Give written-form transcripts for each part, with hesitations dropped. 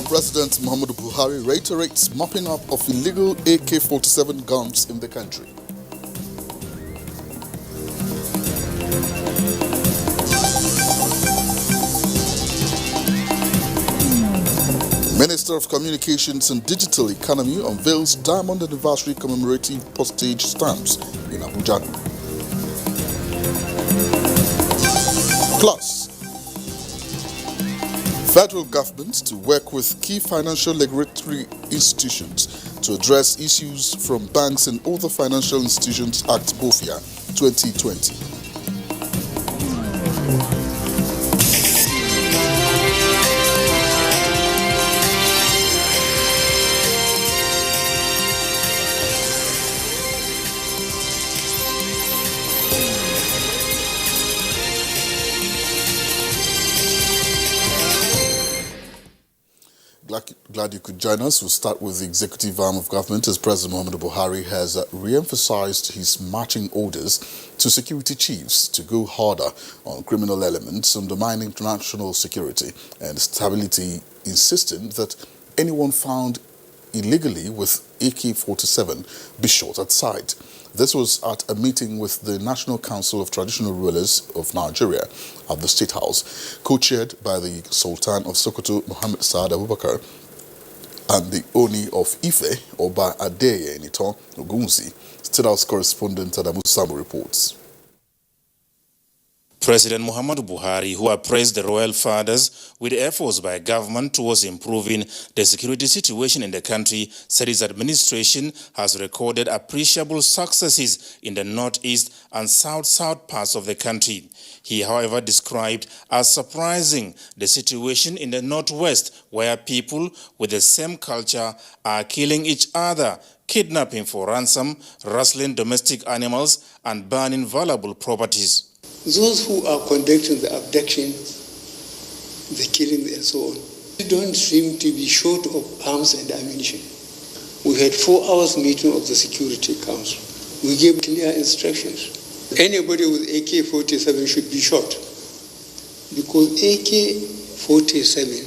President Muhammadu Buhari reiterates mopping up of illegal AK-47 guns in the country. Minister of Communications and Digital Economy unveils Diamond Anniversary commemorative postage stamps in Abuja. Plus, federal government to work with key financial regulatory institutions to address issues from Banks and Other Financial Institutions Act BOFIA 2020. Glad you could join us. We'll start with the executive arm of government, as President Muhammadu Buhari has re-emphasized his marching orders to security chiefs to go harder on criminal elements undermining national security and stability, insisting that anyone found illegally with AK-47 be shot at sight. This was at a meeting with the National Council of Traditional Rulers of Nigeria at the State House, co-chaired by the Sultan of Sokoto, Muhammad Saad Abubakar, and the Oni of Ife, Oba Adeye Eniton Ogunzi. State House correspondent Adamu Sambu reports. President Muhammadu Buhari, who appraised the royal fathers with efforts by government towards improving the security situation in the country, said his administration has recorded appreciable successes in the northeast and south parts of the country. He, however, described as surprising the situation in the northwest, where people with the same culture are killing each other, kidnapping for ransom, rustling domestic animals, and burning valuable properties. Those who are conducting the abduction, the killing and so on, don't seem to be short of arms and ammunition. We had 4 hours meeting of the Security Council. We gave clear instructions. Anybody with AK-47 should be shot, because AK-47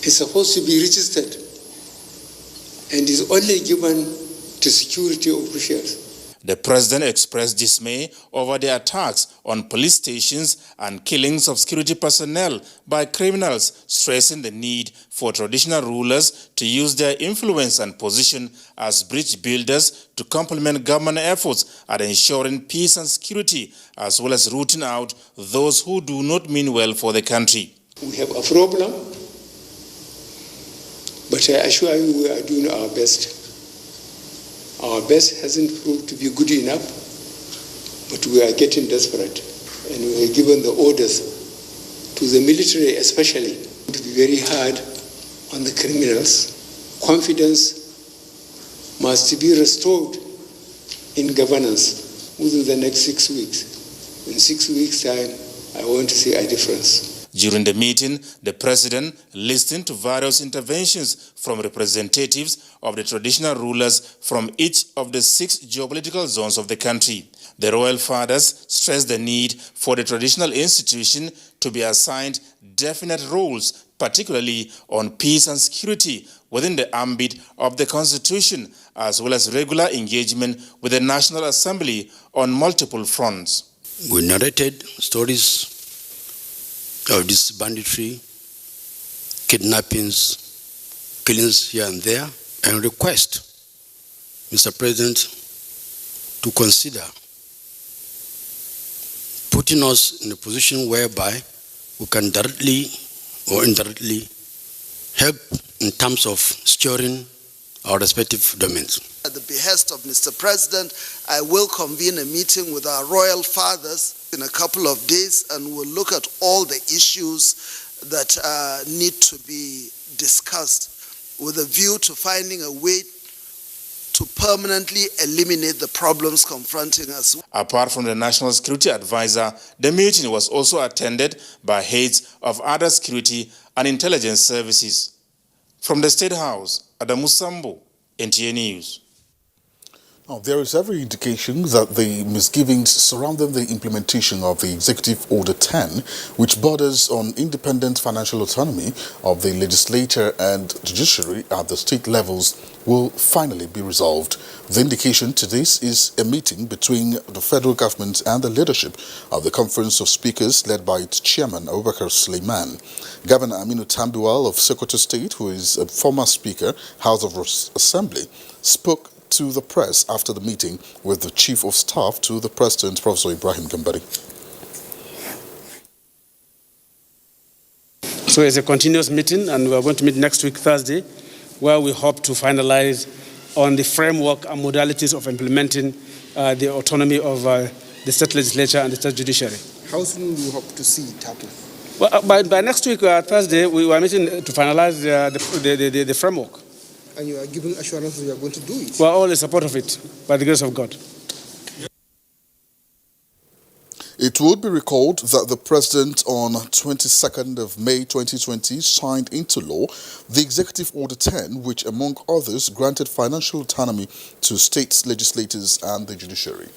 is supposed to be registered and is only given to security officials. The president expressed dismay over the attacks on police stations and killings of security personnel by criminals, stressing the need for traditional rulers to use their influence and position as bridge builders to complement government efforts at ensuring peace and security, as well as rooting out those who do not mean well for the country. We have a problem, but I assure you we are doing our best. Our best hasn't proved to be good enough, but we are getting desperate. And we are given the orders to the military especially to be very hard on the criminals. Confidence must be restored in governance within the next 6 weeks. In 6 weeks' time, I want to see a difference. During the meeting, the president listened to various interventions from representatives of the traditional rulers from each of the 6 geopolitical zones of the country. The royal fathers stressed the need for the traditional institution to be assigned definite roles, particularly on peace and security within the ambit of the constitution, as well as regular engagement with the National Assembly on multiple fronts. We narrated stories of this banditry, kidnappings, killings here and there, and request Mr. President to consider putting us in a position whereby we can directly or indirectly help in terms of securing our respective domains. At the behest of Mr. President, I will convene a meeting with our royal fathers in a couple of days, and we'll look at all the issues that need to be discussed with a view to finding a way to permanently eliminate the problems confronting us. Apart from the National Security Advisor, the meeting was also attended by heads of other security and intelligence services. From the State House, Adamu Sambu, NTA News. Now, there is every indication that the misgivings surrounding the implementation of the Executive Order 10, which borders on independent financial autonomy of the legislature and judiciary at the state levels, will finally be resolved. The indication to this is a meeting between the federal government and the leadership of the Conference of Speakers led by its chairman, Abubakar Suleiman. Governor Aminu Tambuwal of Sokoto State, who is a former Speaker, House of Assembly, spoke to the press after the meeting with the Chief of Staff to the President, Professor Ibrahim Gambari. So it's a continuous meeting, and we are going to meet next week, Thursday, where we hope to finalize on the framework and modalities of implementing the autonomy of the state legislature and the state judiciary. How soon do you hope to see it happen? Well, by next week, Thursday, we are meeting to finalize the framework. And you are giving assurance that you are going to do it? We are all in support of it, by the grace of God. It would be recalled that the President on 22nd of May 2020 signed into law the Executive Order 10, which among others granted financial autonomy to state legislators and the judiciary.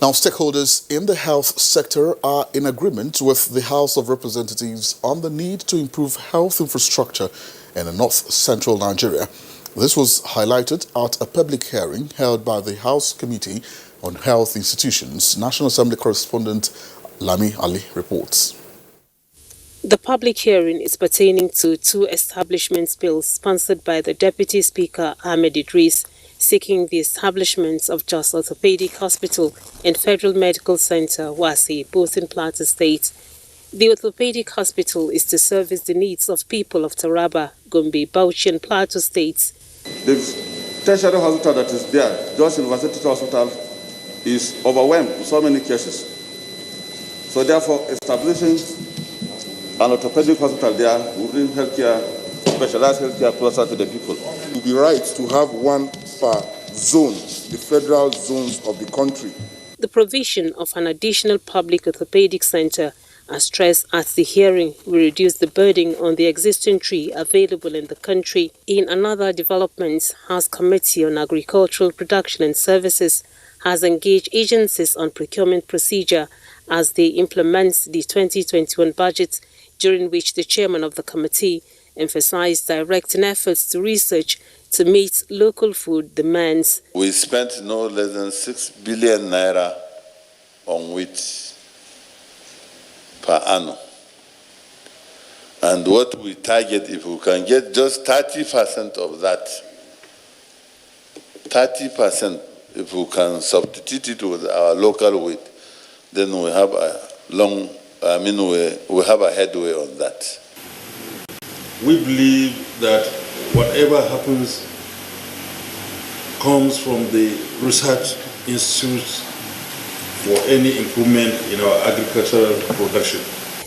Now, stakeholders in the health sector are in agreement with the House of Representatives on the need to improve health infrastructure in north-central Nigeria. This was highlighted at a public hearing held by the House Committee on Health Institutions. National Assembly correspondent Lami Ali reports. The public hearing is pertaining to two establishment bills sponsored by the Deputy Speaker Ahmed Idris, seeking the establishment of Jos Orthopedic Hospital and Federal Medical Center, Wasi, both in Plateau State. The orthopedic hospital is to service the needs of people of Taraba, Gombe, Bauchi and Plateau States. The tertiary hospital that is there, Jos University Hospital, is overwhelmed with so many cases. So therefore, establishing an orthopedic hospital there will bring healthcare, specialized healthcare closer to the people. It would be right to have one per zone, the federal zones of the country. The provision of an additional public orthopedic center, as stressed at the hearing, will reduce the burden on the existing tree available in the country. In another development, House Committee on Agricultural Production and Services has engaged agencies on procurement procedure as they implement the 2021 budget, during which the chairman of the committee emphasized directing efforts to research to meet local food demands. We spent no less than 6 billion naira on wheat per annum. And what we target, if we can get just 30% of that, 30%, if we can substitute it with our local wheat, then we have we have a headway on that. We believe that whatever happens comes from the research institutes for any improvement in our agricultural production.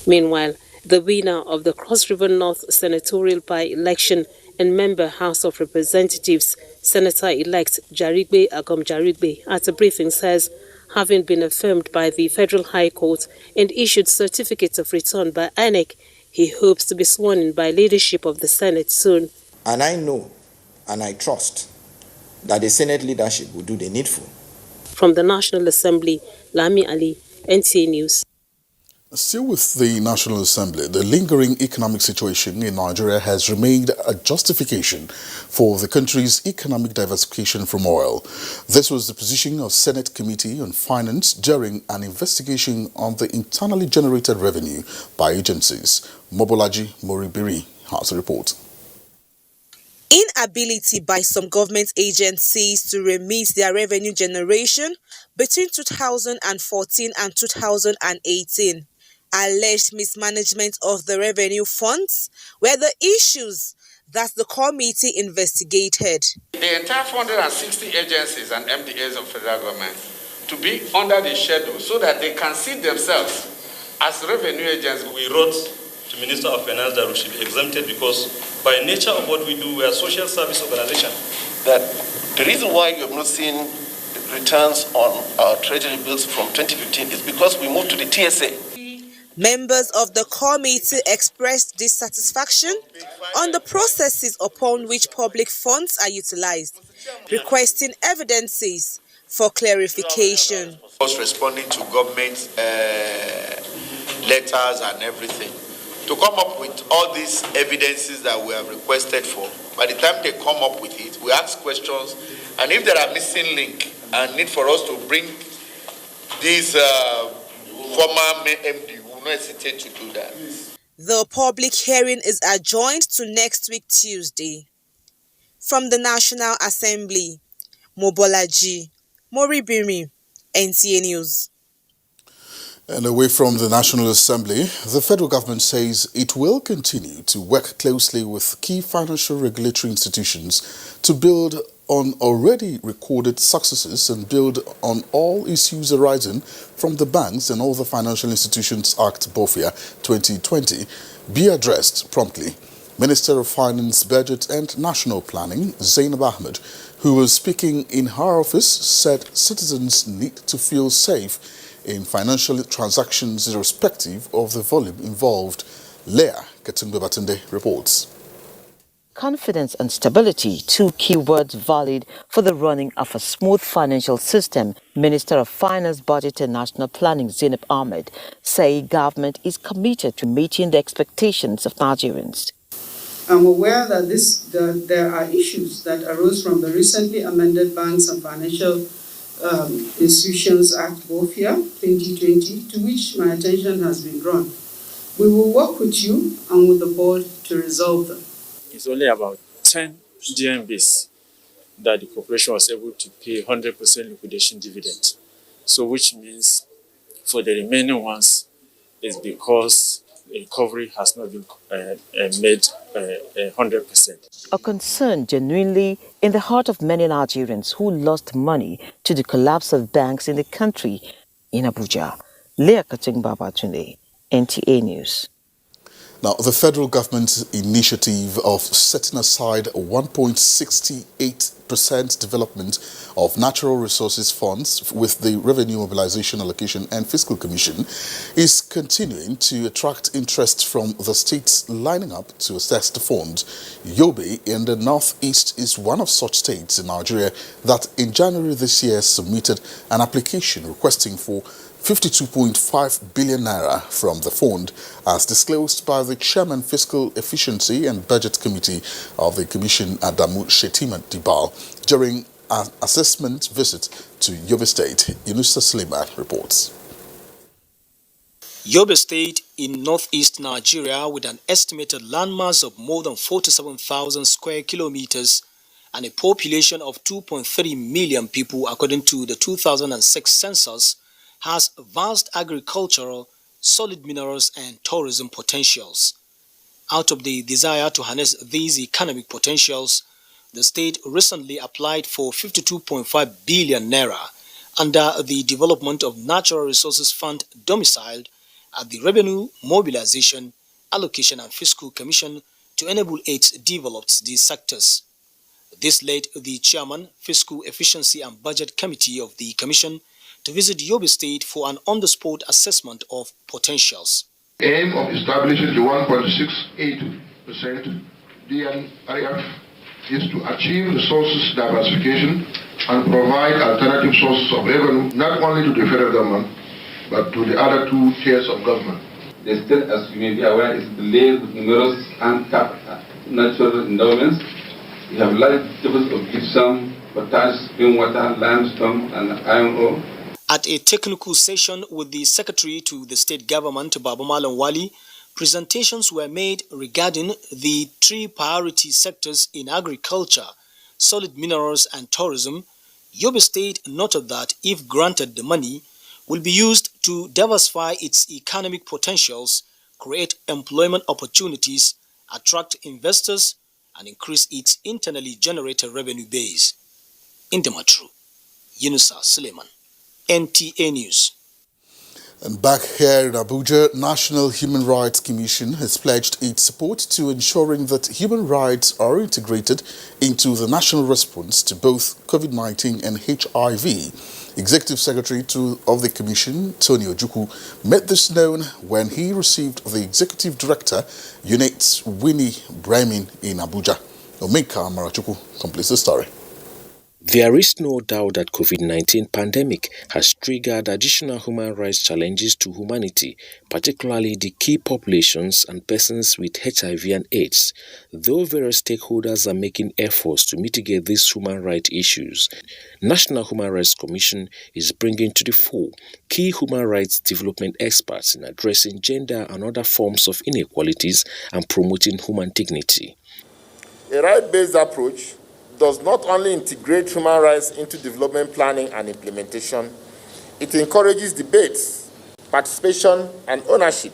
Meanwhile, the winner of the Cross River North senatorial by-election and member House of Representatives, Senator-elect Jarigbe Agom Jarigbe, at a briefing says, having been affirmed by the Federal High Court and issued certificate of return by INEC, he hopes to be sworn in by leadership of the Senate soon. And I know and I trust that the Senate leadership will do the needful. From the National Assembly, Lami Ali, NTA News. Still with the National Assembly, the lingering economic situation in Nigeria has remained a justification for the country's economic diversification from oil. This was the position of Senate Committee on Finance during an investigation on the internally generated revenue by agencies. Mobolaji Moribiri has a report. Inability by some government agencies to remit their revenue generation between 2014 and 2018, alleged mismanagement of the revenue funds were the issues that the committee investigated. The entire 460 agencies and MDAs of federal government to be under the schedule so that they can see themselves as revenue agents. We wrote to Minister of Finance that we should be exempted because by nature of what we do, we are a social service organization. That the reason why you have not seen returns on our treasury bills from 2015 is because we moved to the TSA. Members of the committee expressed dissatisfaction on the processes upon which public funds are utilized, requesting evidences for clarification. Responding to government letters and everything, to come up with all these evidences that we have requested for. By the time they come up with it, we ask questions, and if there are missing links and need for us to bring these former MD, we will not hesitate to do that. The public hearing is adjourned to next week Tuesday. From the National Assembly, Mobolaji Moribiri, NTA News. And away from the National Assembly, the federal government says it will continue to work closely with key financial regulatory institutions to build on already recorded successes and build on all issues arising from the Banks and Other Financial Institutions Act BOFIA 2020 be addressed promptly. Minister of Finance, Budget and National Planning, Zainab Ahmed, who was speaking in her office, said citizens need to feel safe in financial transactions irrespective of the volume involved. Leah Katumbe-Batunde reports. Confidence and stability, two keywords valid for the running of a smooth financial system. Minister of Finance, Budget and National Planning, Zainab Ahmed, say government is committed to meeting the expectations of Nigerians. I'm aware that there are issues that arose from the recently amended Banks and Financial Institutions Act BOFIA 2020, to which my attention has been drawn. We will work with you and with the board to resolve them. It's only about 10 DMBs that the corporation was able to pay 100% liquidation dividend. So which means for the remaining ones is because the recovery has not been made 100%. A concern genuinely in the heart of many Nigerians who lost money to the collapse of banks in the country. In Abuja, Leah Katumbe-Batunde, NTA News. Now, the federal government's initiative of setting aside 1.68% development of natural resources funds with the Revenue Mobilization Allocation and Fiscal Commission is continuing to attract interest from the states lining up to assess the funds. Yobe in the northeast is one of such states in Nigeria that in January this year submitted an application requesting for 52.5 billion naira from the fund, as disclosed by the Chairman Fiscal Efficiency and Budget Committee of the Commission, Adamu Shetima Dibal, during an assessment visit to Yobe State. Yunusa Suleiman reports. Yobe State in northeast Nigeria, with an estimated landmass of more than 47,000 square kilometers and a population of 2.3 million people according to the 2006 census, has vast agricultural, solid minerals and tourism potentials. Out of the desire to harness these economic potentials, the state recently applied for 52.5 billion naira under the Development of Natural Resources Fund domiciled at the Revenue Mobilization, Allocation and Fiscal Commission to enable it to develop these sectors. This led the Chairman, Fiscal Efficiency and Budget Committee of the Commission to visit Yobe State for an on-the-spot assessment of potentials. The aim of establishing the 1.68% DNRF is to achieve resources diversification and provide alternative sources of revenue not only to the federal government but to the other two tiers of government. The state, as you may be aware, is blessed with numerous untapped natural endowments. We have large deposits of gypsum, potash, rainwater, limestone, and iron ore. At a technical session with the Secretary to the State Government, Baba Malam Wali, presentations were made regarding the three priority sectors in agriculture, solid minerals and tourism. Yobe State noted that if granted the money, will be used to diversify its economic potentials, create employment opportunities, attract investors, and increase its internally generated revenue base. In Damaturu, Yunusa Suleiman, NTA News. And back here in Abuja, National Human Rights Commission has pledged its support to ensuring that human rights are integrated into the national response to both COVID-19 and HIV. Executive Secretary of the Commission, Tony Ojukwu, made this known when he received the Executive Director, UNAIDS Winnie Bremin in Abuja. Omeka Marachukwu completes the story. There is no doubt that COVID-19 pandemic has triggered additional human rights challenges to humanity, particularly the key populations and persons with HIV and AIDS. Though various stakeholders are making efforts to mitigate these human rights issues, National Human Rights Commission is bringing to the fore key human rights development experts in addressing gender and other forms of inequalities and promoting human dignity. A right-based approach does not only integrate human rights into development planning and implementation, it encourages debates, participation, and ownership.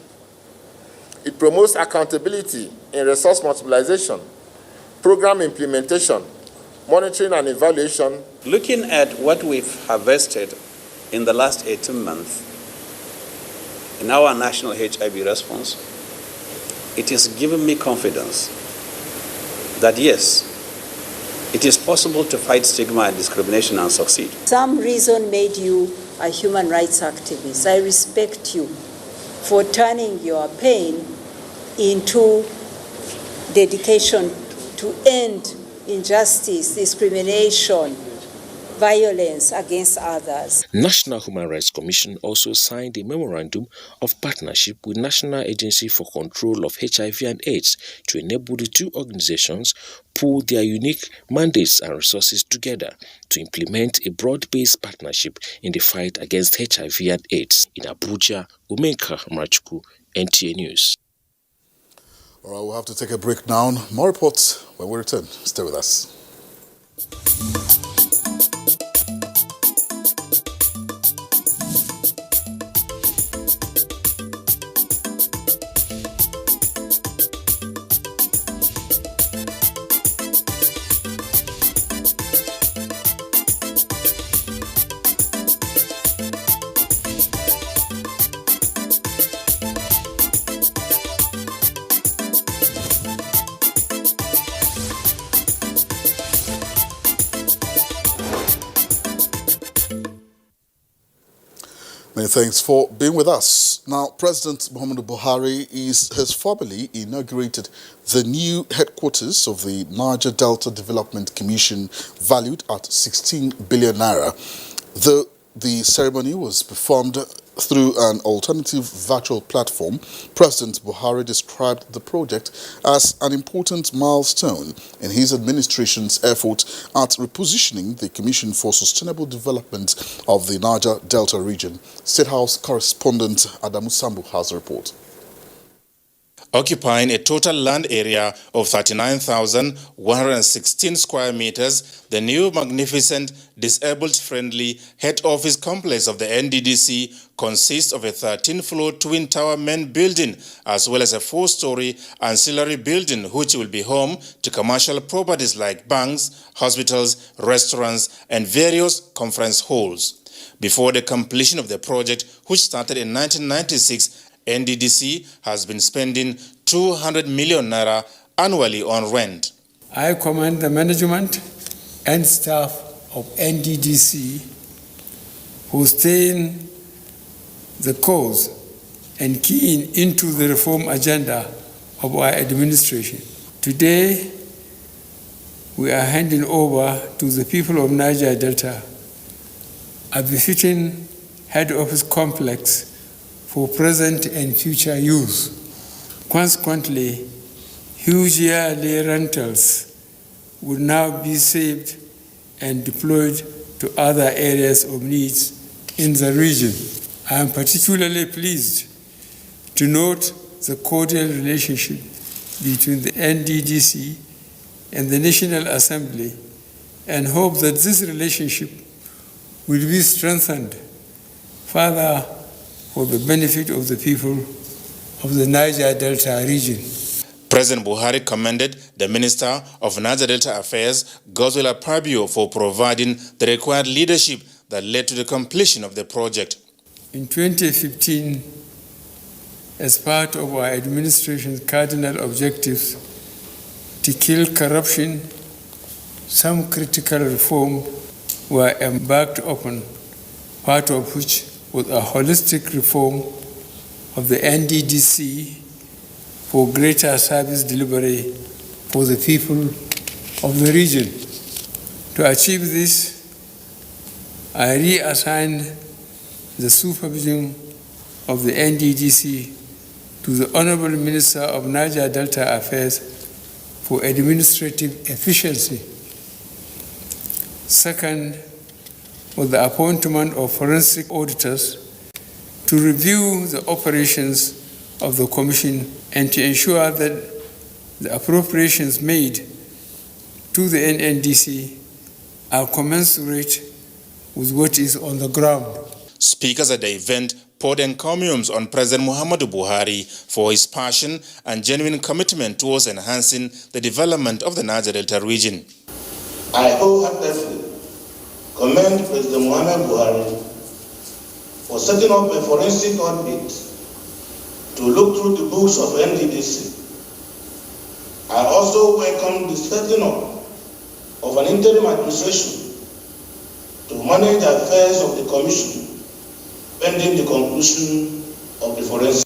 It promotes accountability in resource mobilization, program implementation, monitoring and evaluation. Looking at what we've harvested in the last 18 months in our national HIV response, it has given me confidence that yes, it is possible to fight stigma and discrimination and succeed. Some reason made you a human rights activist. I respect you for turning your pain into dedication to end injustice, discrimination, violence against others. National Human Rights Commission also signed a memorandum of partnership with National Agency for Control of HIV and AIDS to enable the two organizations pool their unique mandates and resources together to implement a broad-based partnership in the fight against HIV and AIDS. In Abuja, Omeka Marachukwu, NTA News. All right, we'll have to take a break now. More reports when we return. Stay with us. Many thanks for being with us. Now, President Muhammadu Buhari has formally inaugurated the new headquarters of the Niger Delta Development Commission, valued at 16 billion naira. The ceremony was performed through an alternative virtual platform. President Buhari described the project as an important milestone in his administration's effort at repositioning the Commission for Sustainable Development of the Niger Delta region. State House correspondent Adamu Sambu has a report. Occupying a total land area of 39,116 square meters, the new magnificent disabled-friendly head office complex of the NDDC consists of a 13-floor twin-tower main building as well as a 4-story ancillary building which will be home to commercial properties like banks, hospitals, restaurants, and various conference halls. Before the completion of the project, which started in 1996, NDDC has been spending 200 million naira annually on rent. I commend the management and staff of NDDC who stay in the cause and keen into the reform agenda of our administration. Today, we are handing over to the people of Niger Delta a befitting head office complex for present and future use. Consequently, huge yearly rentals would now be saved and deployed to other areas of needs in the region. I am particularly pleased to note the cordial relationship between the NDDC and the National Assembly and hope that this relationship will be strengthened further for the benefit of the people of the Niger Delta region. President Buhari commended the Minister of Niger Delta Affairs, Godswill Akpabio, for providing the required leadership that led to the completion of the project. In 2015, as part of our administration's cardinal objectives to kill corruption, some critical reforms were embarked upon part of which was a holistic reform of the NDDC for greater service delivery for the people of the region. To achieve this, I reassigned the supervision of the NDDC to the Honorable Minister of Niger Delta Affairs for administrative efficiency. Second was the appointment of forensic auditors to review the operations of the Commission and to ensure that the appropriations made to the NNDC are commensurate with what is on the ground. Speakers at the event poured encomiums on President Muhammadu Buhari for his passion and genuine commitment towards enhancing the development of the Niger Delta region. I wholeheartedly commend President Muhammadu Buhari for setting up a forensic audit to look through the books of NDDC. I also welcome the setting up of an interim administration to manage the affairs of the Commission pending the conclusion of the forensic.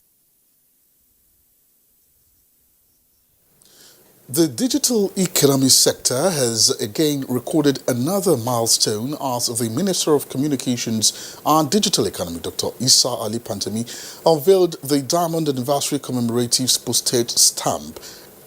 The digital economy sector has again recorded another milestone as the Minister of Communications and Digital Economy, Dr. Issa Ali Pantami, unveiled the Diamond Anniversary Commemorative Postage Stamp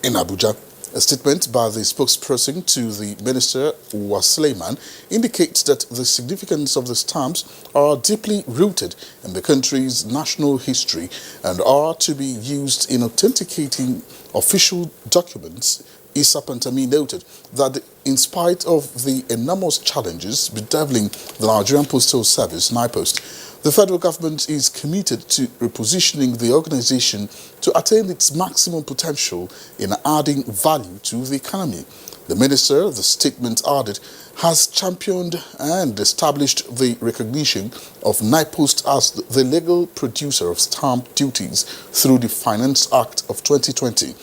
in Abuja. A statement by the spokesperson to the minister, Uwa Suleiman, indicates that the significance of the stamps are deeply rooted in the country's national history and are to be used in authenticating official documents. Issa Pantami noted that in spite of the enormous challenges bedeviling the Nigerian Postal Service, NIPOST, the federal government is committed to repositioning the organization to attain its maximum potential in adding value to the economy. The minister, the statement added, has championed and established the recognition of NIPOST as the legal producer of stamp duties through the Finance Act of 2020,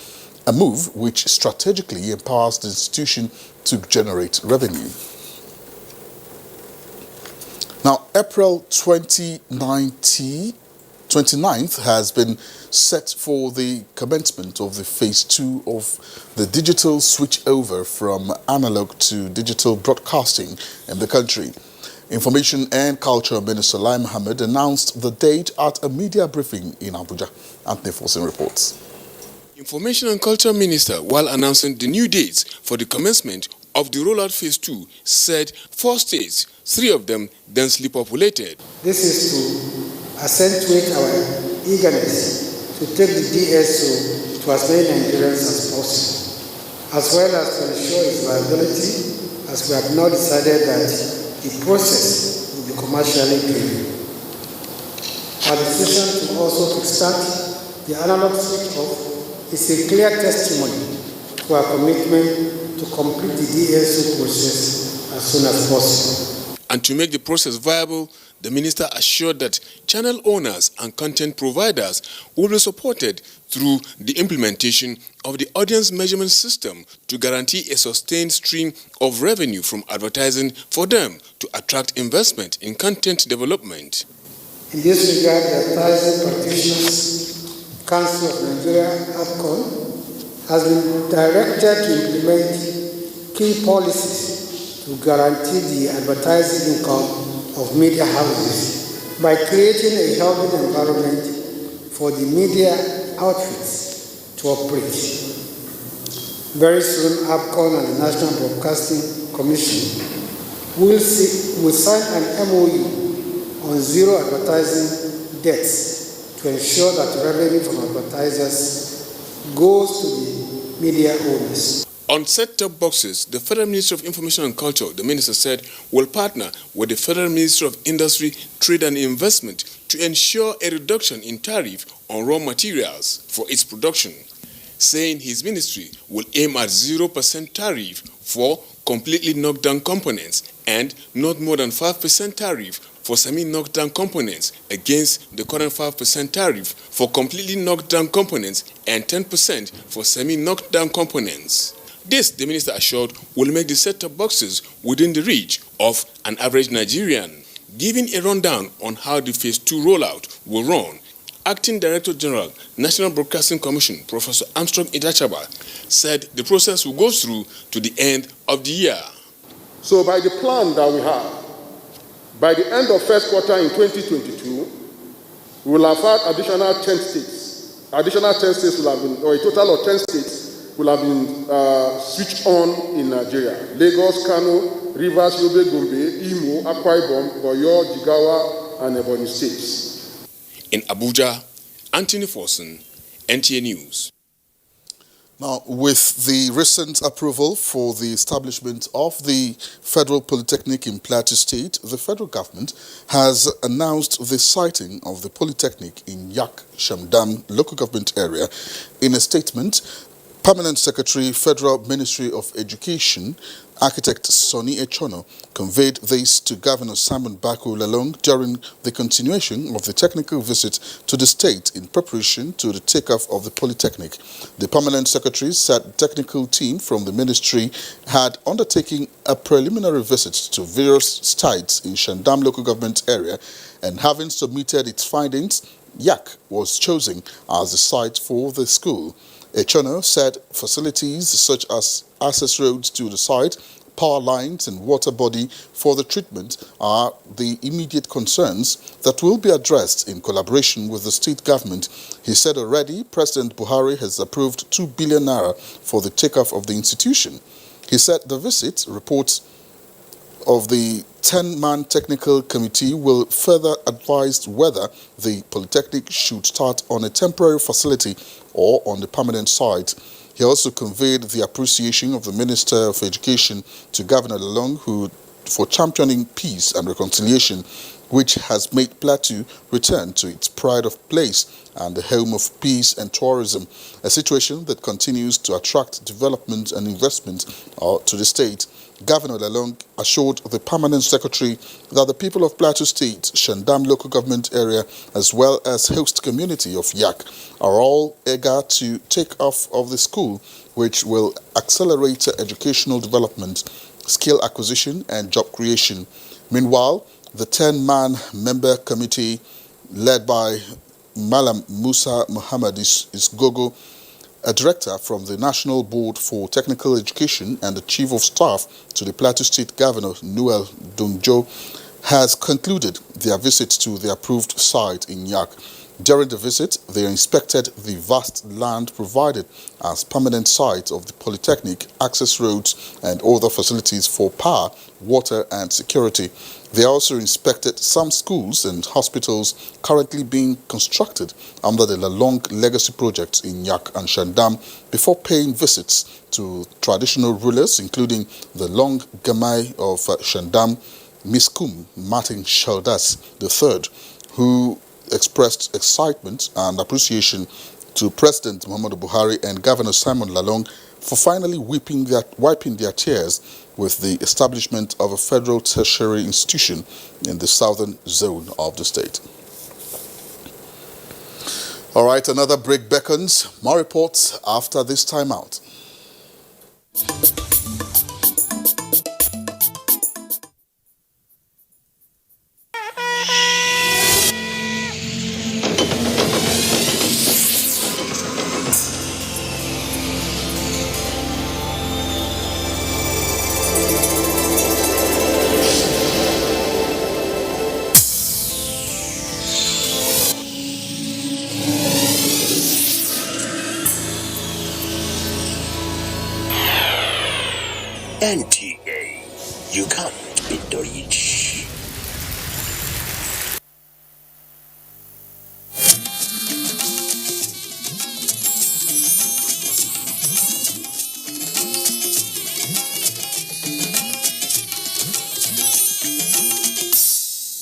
a move which strategically empowers the institution to generate revenue. Now, April 29th has been set for the commencement of the phase 2 of the digital switchover from analog to digital broadcasting in the country. Information and Culture Minister Lai Mohammed announced the date at a media briefing in Abuja. Anthony Forsen reports. Information and Culture Minister, while announcing the new dates for the commencement of the rollout phase 2, said 4 states, 3 of them densely populated. This is to accentuate our eagerness to take the DSO to as many Nigerians as possible, as well as to ensure its viability, as we have now decided that the process will be commercially driven. Our decision to also kickstart the analog switch off is a clear testimony to our commitment to complete the DSO process as soon as possible. And to make the process viable, the minister assured that channel owners and content providers will be supported through the implementation of the audience measurement system to guarantee a sustained stream of revenue from advertising for them to attract investment in content development. In this regard, the Advertising Practitioners Council of Nigeria, APCON, has been directed to implement key policies to guarantee the advertising income of media houses by creating a healthy environment for the media outfits to operate. Very soon, APCON and the National Broadcasting Commission will sign an MOU on zero advertising debts to ensure that revenue from advertisers goes to the media owners. On set-top boxes, the Federal Ministry of Information and Culture, the minister said, will partner with the Federal Ministry of Industry, Trade and Investment to ensure a reduction in tariff on raw materials for its production, saying his ministry will aim at 0% tariff for completely knocked down components and not more than 5% tariff for semi-knocked down components against the current 5% tariff for completely knocked down components and 10% for semi-knocked down components. This, the minister assured, will make the set-top boxes within the reach of an average Nigerian. Giving a rundown on how the Phase 2 rollout will run, Acting Director General, National Broadcasting Commission, Professor Armstrong Idachaba, said the process will go through to the end of the year. So by the plan that we have, by the end of first quarter in 2022, we will have had additional 10 states. Additional 10 states will have been, or a total of 10 states will have been switched on in Nigeria. Lagos, Kano, Rivers, Yobe, Gombe, Imo, Akwa Ibom, Oyo, Jigawa, and Ebonyi states. In Abuja, Anthony Forson, NTA News. Now, with the recent approval for the establishment of the Federal Polytechnic in Plateau State, the federal government has announced the siting of the Polytechnic in Yak Shamdam local government area. In a statement, Permanent Secretary, Federal Ministry of Education, Architect Sonny Echono, conveyed this to Governor Simon Bako Lalong during the continuation of the technical visit to the state in preparation to the takeoff of the Polytechnic. The Permanent Secretary said the technical team from the ministry had undertaken a preliminary visit to various sites in Shandam local government area, and having submitted its findings, Yak was chosen as the site for the school. Echono said facilities such as access roads to the site, power lines and water body for the treatment are the immediate concerns that will be addressed in collaboration with the state government. He said already President Buhari has approved 2 billion naira for the takeoff of the institution. He said the visit reports of the 10-man technical committee will further advise whether the Polytechnic should start on a temporary facility or on the permanent site. He also conveyed the appreciation of the Minister of Education to Governor Lalong for championing peace and reconciliation, which has made Plateau return to its pride of place and the home of peace and tourism, a situation that continues to attract development and investment to the state. Governor Lalong assured the Permanent Secretary that the people of Plateau State, Shandam local government area, as well as host community of Yak, are all eager to take off of the school, which will accelerate educational development, skill acquisition, and job creation. Meanwhile, the 10-man member committee led by Malam Musa Muhammad Isgogo, a director from the National Board for Technical Education and the Chief of Staff to the Plateau State Governor Noel Dunjo, has concluded their visit to the approved site in Yak. During the visit, they inspected the vast land provided as permanent site of the Polytechnic, access roads and other facilities for power, water and security. They also inspected some schools and hospitals currently being constructed under the Lalong Legacy projects in Yak and Shandam before paying visits to traditional rulers, including the Long Gamai of Shandam, Miskum Martin Shaldas III, who expressed excitement and appreciation to President Muhammadu Buhari and Governor Simon Lalong for finally wiping their tears with the establishment of a federal tertiary institution in the southern zone of the state. All right, another break beckons. More reports after this time out. NTA, you can't beat the rich.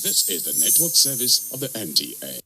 This is the network service of the NTA.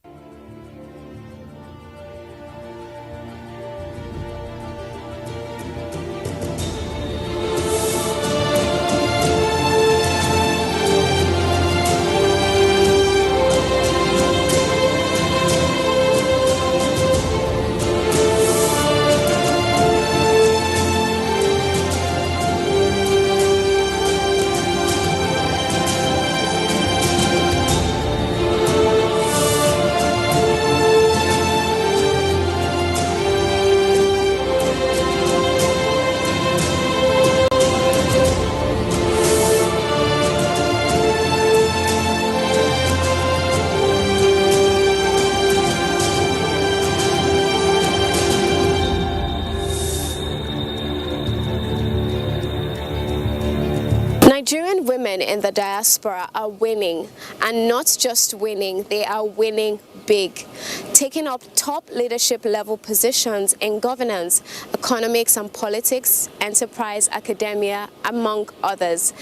Nigerian women in the diaspora are winning, and not just winning, they are winning big, taking up top leadership level positions in governance, economics and politics, enterprise, academia, among others.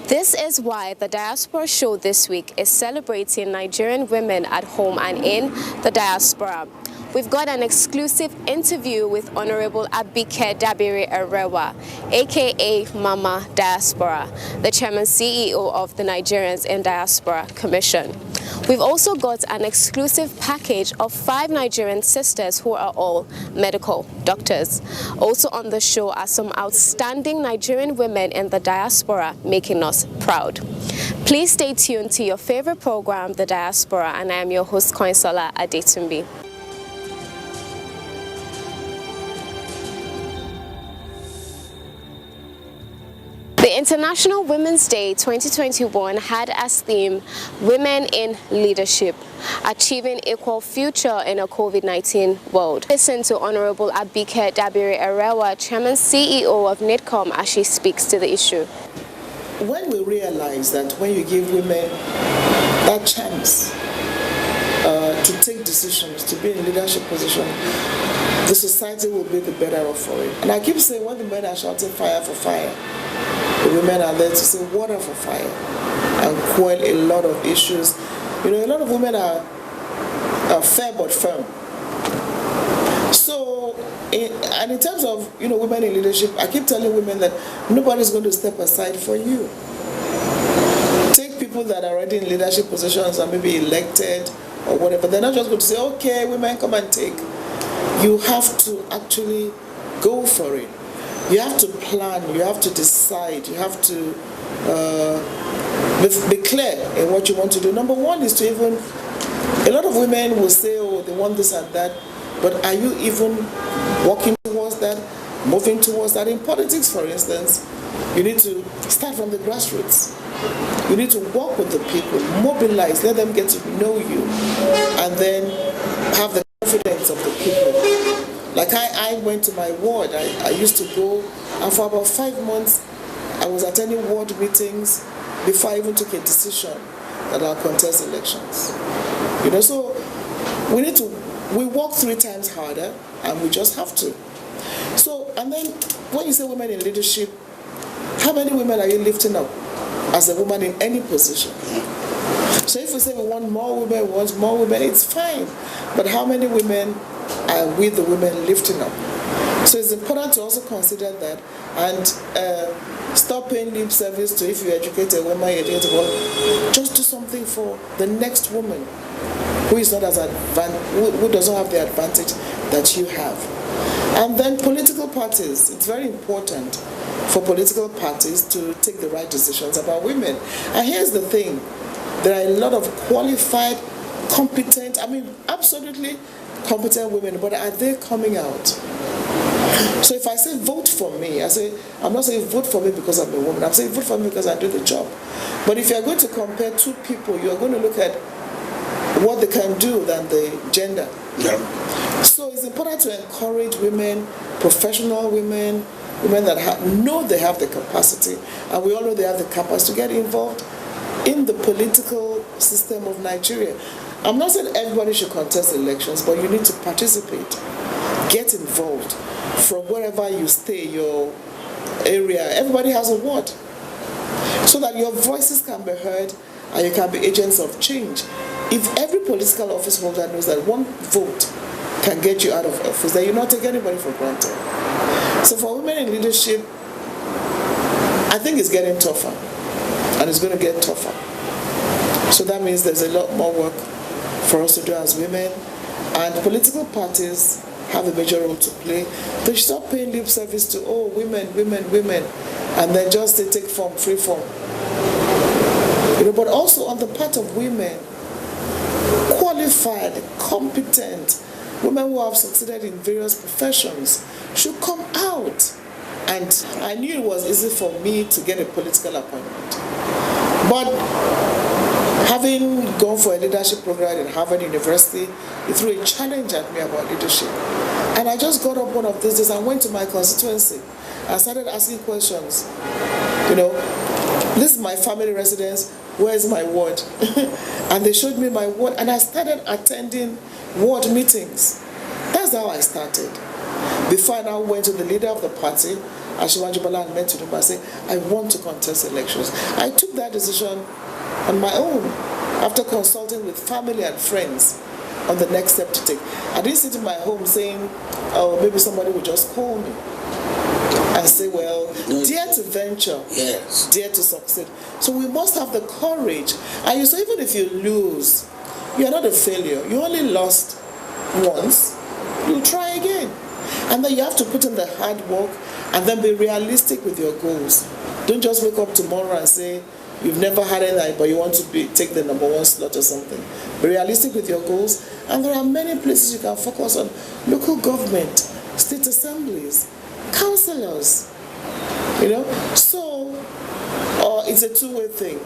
This is why the Diaspora Show this week is celebrating Nigerian women at home and in the diaspora. We've got an exclusive interview with Honorable Abike Dabiri Arewa, aka Mama Diaspora, the Chairman CEO of the Nigerians in Diaspora Commission. We've also got an exclusive package of 5 Nigerian sisters who are all medical doctors. Also on the show are some outstanding Nigerian women in the diaspora making us proud. Please stay tuned to your favorite program, The Diaspora, and I am your host, Koinsola Adetumbi. The International Women's Day 2021 had as theme Women in Leadership, Achieving Equal Future in a COVID-19 World. Listen to Honorable Abike Dabiri Arewa, Chairman CEO of NIDCOM, as she speaks to the issue. When we realize that when you give women that chance to take decisions, to be in leadership position, the society will be the better off for it. And I keep saying, when the men are shouting fire for fire, the women are there to say water for fire and quell a lot of issues. You know, a lot of women are fair but firm. So, and in terms of, you know, women in leadership, I keep telling women that nobody's going to step aside for you. Take people that are already in leadership positions and maybe elected or whatever. They're not just going to say, okay, women, come and take. You have to actually go for it. You have to plan, you have to decide, you have to be clear in what you want to do. Number one is to even, a lot of women will say, oh, they want this and that, but are you even walking towards that, moving towards that? In politics, for instance, you need to start from the grassroots. You need to work with the people, mobilize, let them get to know you, and then have the confidence of the people. Like I went to my ward, I used to go, and for about 5 months, I was attending ward meetings before I even took a decision that I'll contest elections. You know, so we work 3 times harder, and we just have to. So, and then when you say women in leadership, how many women are you lifting up as a woman in any position? So if we say we want more women, it's fine. But how many women are we the women lifting up? So it's important to also consider that and stop paying lip service to, if you educate a woman, you educate a woman. Just do something for the next woman who is not as who doesn't have the advantage that you have. And then political parties, it's very important for political parties to take the right decisions about women. And here's the thing, there are a lot of qualified, competent, absolutely competent women, but are they coming out? So if I say vote for me, I'm not saying vote for me because I'm a woman, I'm saying vote for me because I do the job. But if you're going to compare 2 people, you're going to look at what they can do than the gender. Yeah. So it's important to encourage women, professional women that know they have the capacity, and we all know they have the capacity to get involved in the political system of Nigeria. I'm not saying everybody should contest elections, but you need to participate, get involved from wherever you stay, your area. Everybody has a word, so that your voices can be heard and you can be agents of change. If every political office holder knows that 1 vote can get you out of office, then you're not taking anybody for granted. So for women in leadership, I think it's getting tougher, and it's going to get tougher. So that means there's a lot more work for us to do as women, and political parties have a major role to play. They should stop paying lip service to, oh, women, and then just they take form, free form. You know, but also on the part of women, qualified, competent, women who have succeeded in various professions should come out. And I knew it was easy for me to get a political appointment. But having gone for a leadership program in Harvard University, it threw a challenge at me about leadership. And I just got up one of these days and went to my constituency and started asking questions. You know, This is my family residence. Where's my ward? And they showed me my ward, and I started attending ward meetings. That's how I started. Before I now went to the leader of the party, Asiwaju Bola, and went to him and said, I want to contest elections. I took that decision on my own after consulting with family and friends on the next step to take. I didn't sit in my home saying, oh, maybe somebody will just call me and say, well, dare to venture, yes, dare to succeed. So we must have the courage. And so even if you lose, you're not a failure. You only lost once. You'll try again. And then you have to put in the hard work and then be realistic with your goals. Don't just wake up tomorrow and say, you've never had anything, but you want to take the #1 slot or something. Be realistic with your goals. And there are many places you can focus on. Local government, state assemblies, councillors, So it's a two-way thing.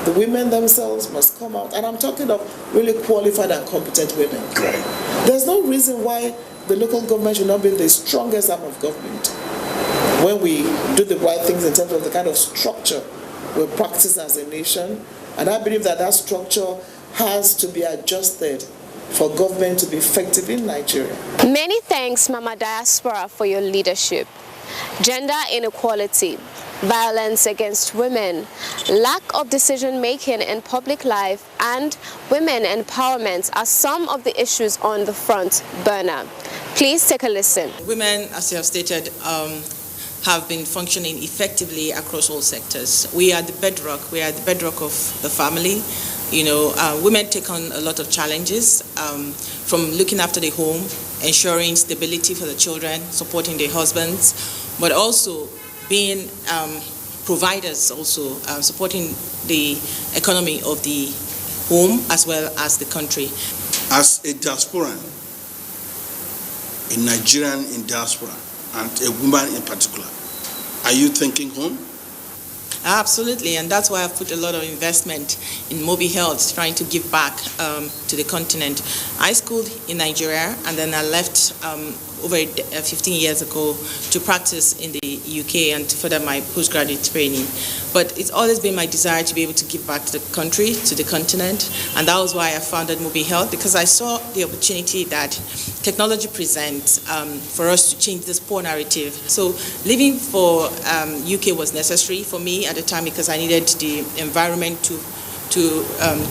The women themselves must come out. And I'm talking of really qualified and competent women. Right. There's no reason why the local government should not be the strongest arm of government when we do the right things in terms of the kind of structure we practice as a nation. And I believe that structure has to be adjusted for government to be effective in Nigeria. Many thanks, Mama Diaspora, for your leadership. Gender inequality, violence against women, lack of decision-making in public life, and women empowerment are some of the issues on the front burner. Please take a listen. Women, as you have stated, have been functioning effectively across all sectors. We are the bedrock. We are the bedrock of the family. Women take on a lot of challenges, from looking after the home, ensuring stability for the children, supporting their husbands, but also being providers, also supporting the economy of the home as well as the country. As a diasporan, a Nigerian in diaspora, and a woman in particular, are you thinking home? Absolutely, and that's why I've put a lot of investment in Mobi Health, trying to give back to the continent. I schooled in Nigeria, and then I left over 15 years ago to practice in the UK and to further my postgraduate training. But it's always been my desire to be able to give back to the country, to the continent, and that was why I founded Mobi Health, because I saw the opportunity that technology presents for us to change this poor narrative. So leaving for UK was necessary for me at the time, because I needed the environment to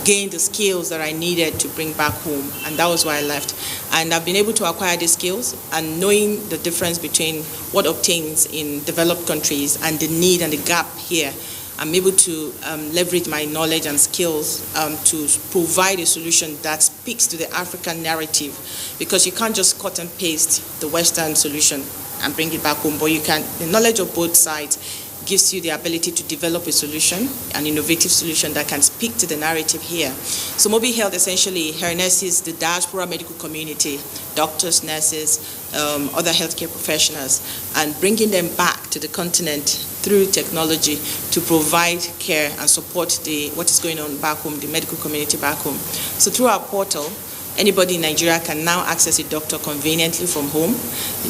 gain the skills that I needed to bring back home, and that was why I left. And I've been able to acquire these skills, and knowing the difference between what obtains in developed countries and the need and the gap here, I'm able to leverage my knowledge and skills to provide a solution that speaks to the African narrative, because you can't just cut and paste the Western solution and bring it back home, but you can. The knowledge of both sides gives you the ability to develop a solution, an innovative solution that can speak to the narrative here. So Mobi Health essentially harnesses the diaspora medical community, doctors, nurses, other healthcare professionals, and bringing them back to the continent through technology to provide care and support what is going on back home, the medical community back home. So through our portal, anybody in Nigeria can now access a doctor conveniently from home.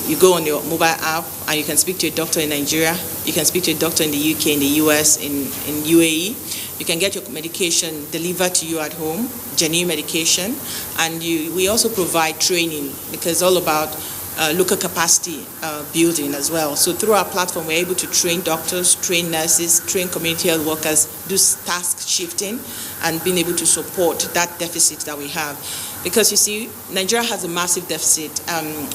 You go on your mobile app and you can speak to a doctor in Nigeria. You can speak to a doctor in the UK, in the US, in UAE. You can get your medication delivered to you at home, genuine medication. And we also provide training, because it's all about local capacity building as well. So through our platform, we're able to train doctors, train nurses, train community health workers, do task shifting, and being able to support that deficit that we have. Because you see, Nigeria has a massive deficit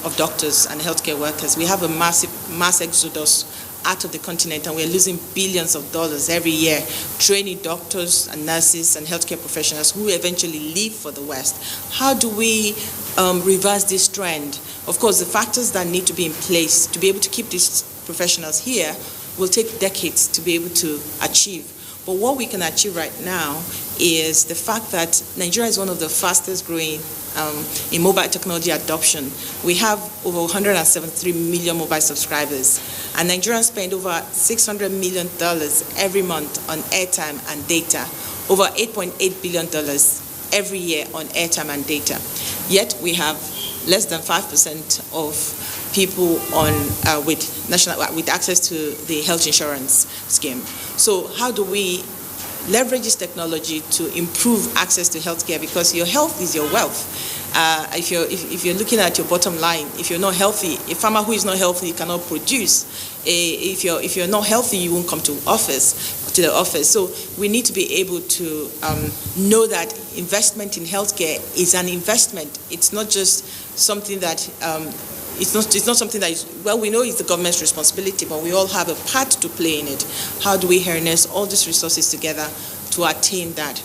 of doctors and healthcare workers. We have a mass exodus out of the continent, and we're losing billions of dollars every year training doctors and nurses and healthcare professionals who eventually leave for the West. How do we reverse this trend? Of course, the factors that need to be in place to be able to keep these professionals here will take decades to be able to achieve. But what we can achieve right now is the fact that Nigeria is one of the fastest growing in mobile technology adoption. We have over 173 million mobile subscribers, and Nigerians spend over $600 million every month on airtime and data, over $8.8 billion every year on airtime and data. Yet we have less than 5% of people with access to the health insurance scheme. So how do we leverage this technology to improve access to healthcare? Because your health is your wealth. If you're looking at your bottom line, if you're not healthy, a farmer who is not healthy cannot produce. If you're not healthy, you won't come to the office. So we need to be able to know that investment in healthcare is an investment. It's not just something that it's not something that is, well, we know it's the government's responsibility, but we all have a part to play in it. How do we harness all these resources together to attain that?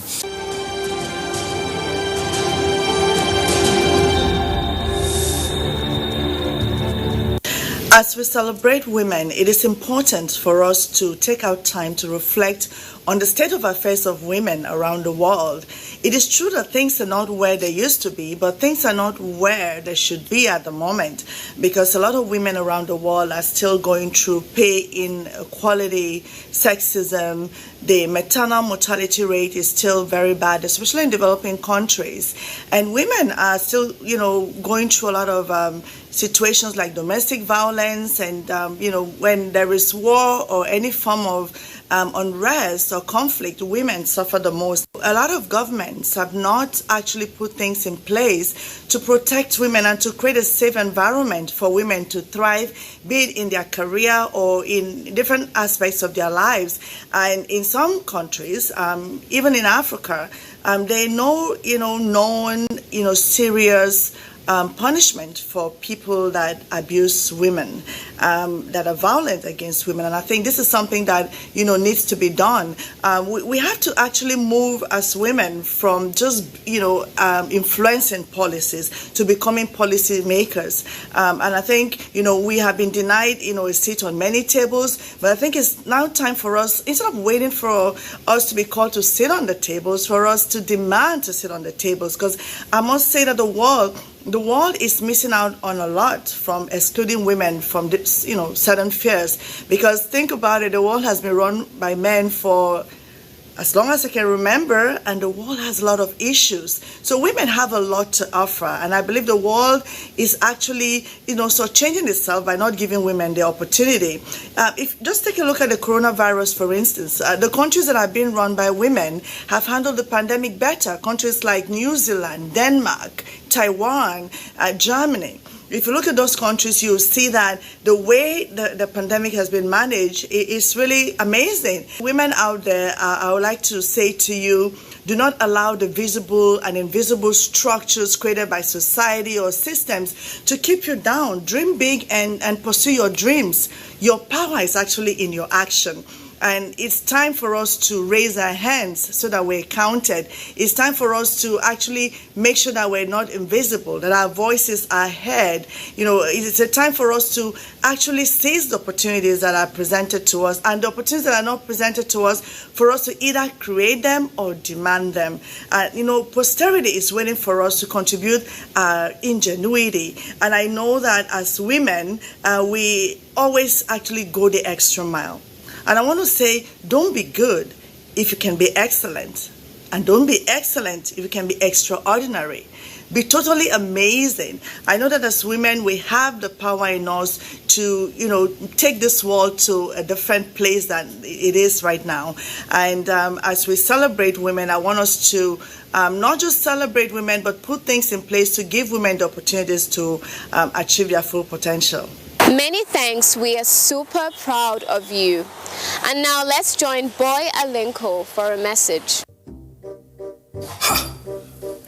As we celebrate women, it is important for us to take out time to reflect on the state of affairs of women around the world. It is true that things are not where they used to be, but things are not where they should be at the moment, because a lot of women around the world are still going through pay inequality, sexism. The maternal mortality rate is still very bad, especially in developing countries. And women are still, going through a lot of situations like domestic violence, and when there is war or any form of unrest or conflict, women suffer the most. A lot of governments have not actually put things in place to protect women and to create a safe environment for women to thrive, be it in their career or in different aspects of their lives. And in some countries, even in Africa, there are no, known, serious punishment for people that abuse women, that are violent against women. And I think this is something that, needs to be done. We have to actually move as women from just, influencing policies to becoming policy makers. And I think, we have been denied, a seat on many tables, but I think it's now time for us, instead of waiting for us to be called to sit on the tables, for us to demand to sit on the tables. Because I must say that the world is missing out on a lot from excluding women from certain fears. Because think about it, the world has been run by men for as long as I can remember, and the world has a lot of issues. So women have a lot to offer, and I believe the world is actually, changing itself by not giving women the opportunity. If just take a look at the coronavirus, for instance, the countries that have been run by women have handled the pandemic better. Countries like New Zealand, Denmark, Taiwan, Germany. If you look at those countries, you'll see that the way the pandemic has been managed is really amazing. Women out there, I would like to say to you, do not allow the visible and invisible structures created by society or systems to keep you down. Dream big and pursue your dreams. Your power is actually in your action. And it's time for us to raise our hands so that we're counted. It's time for us to actually make sure that we're not invisible, that our voices are heard. It's a time for us to actually seize the opportunities that are presented to us, and the opportunities that are not presented to us, for us to either create them or demand them. Posterity is waiting for us to contribute ingenuity. And I know that as women, we always actually go the extra mile. And I want to say, don't be good if you can be excellent. And don't be excellent if you can be extraordinary. Be totally amazing. I know that as women, we have the power in us to, take this world to a different place than it is right now. And as we celebrate women, I want us to not just celebrate women, but put things in place to give women the opportunities to achieve their full potential. Many thanks. We are super proud of you. And now let's join Boy Alinko for a message.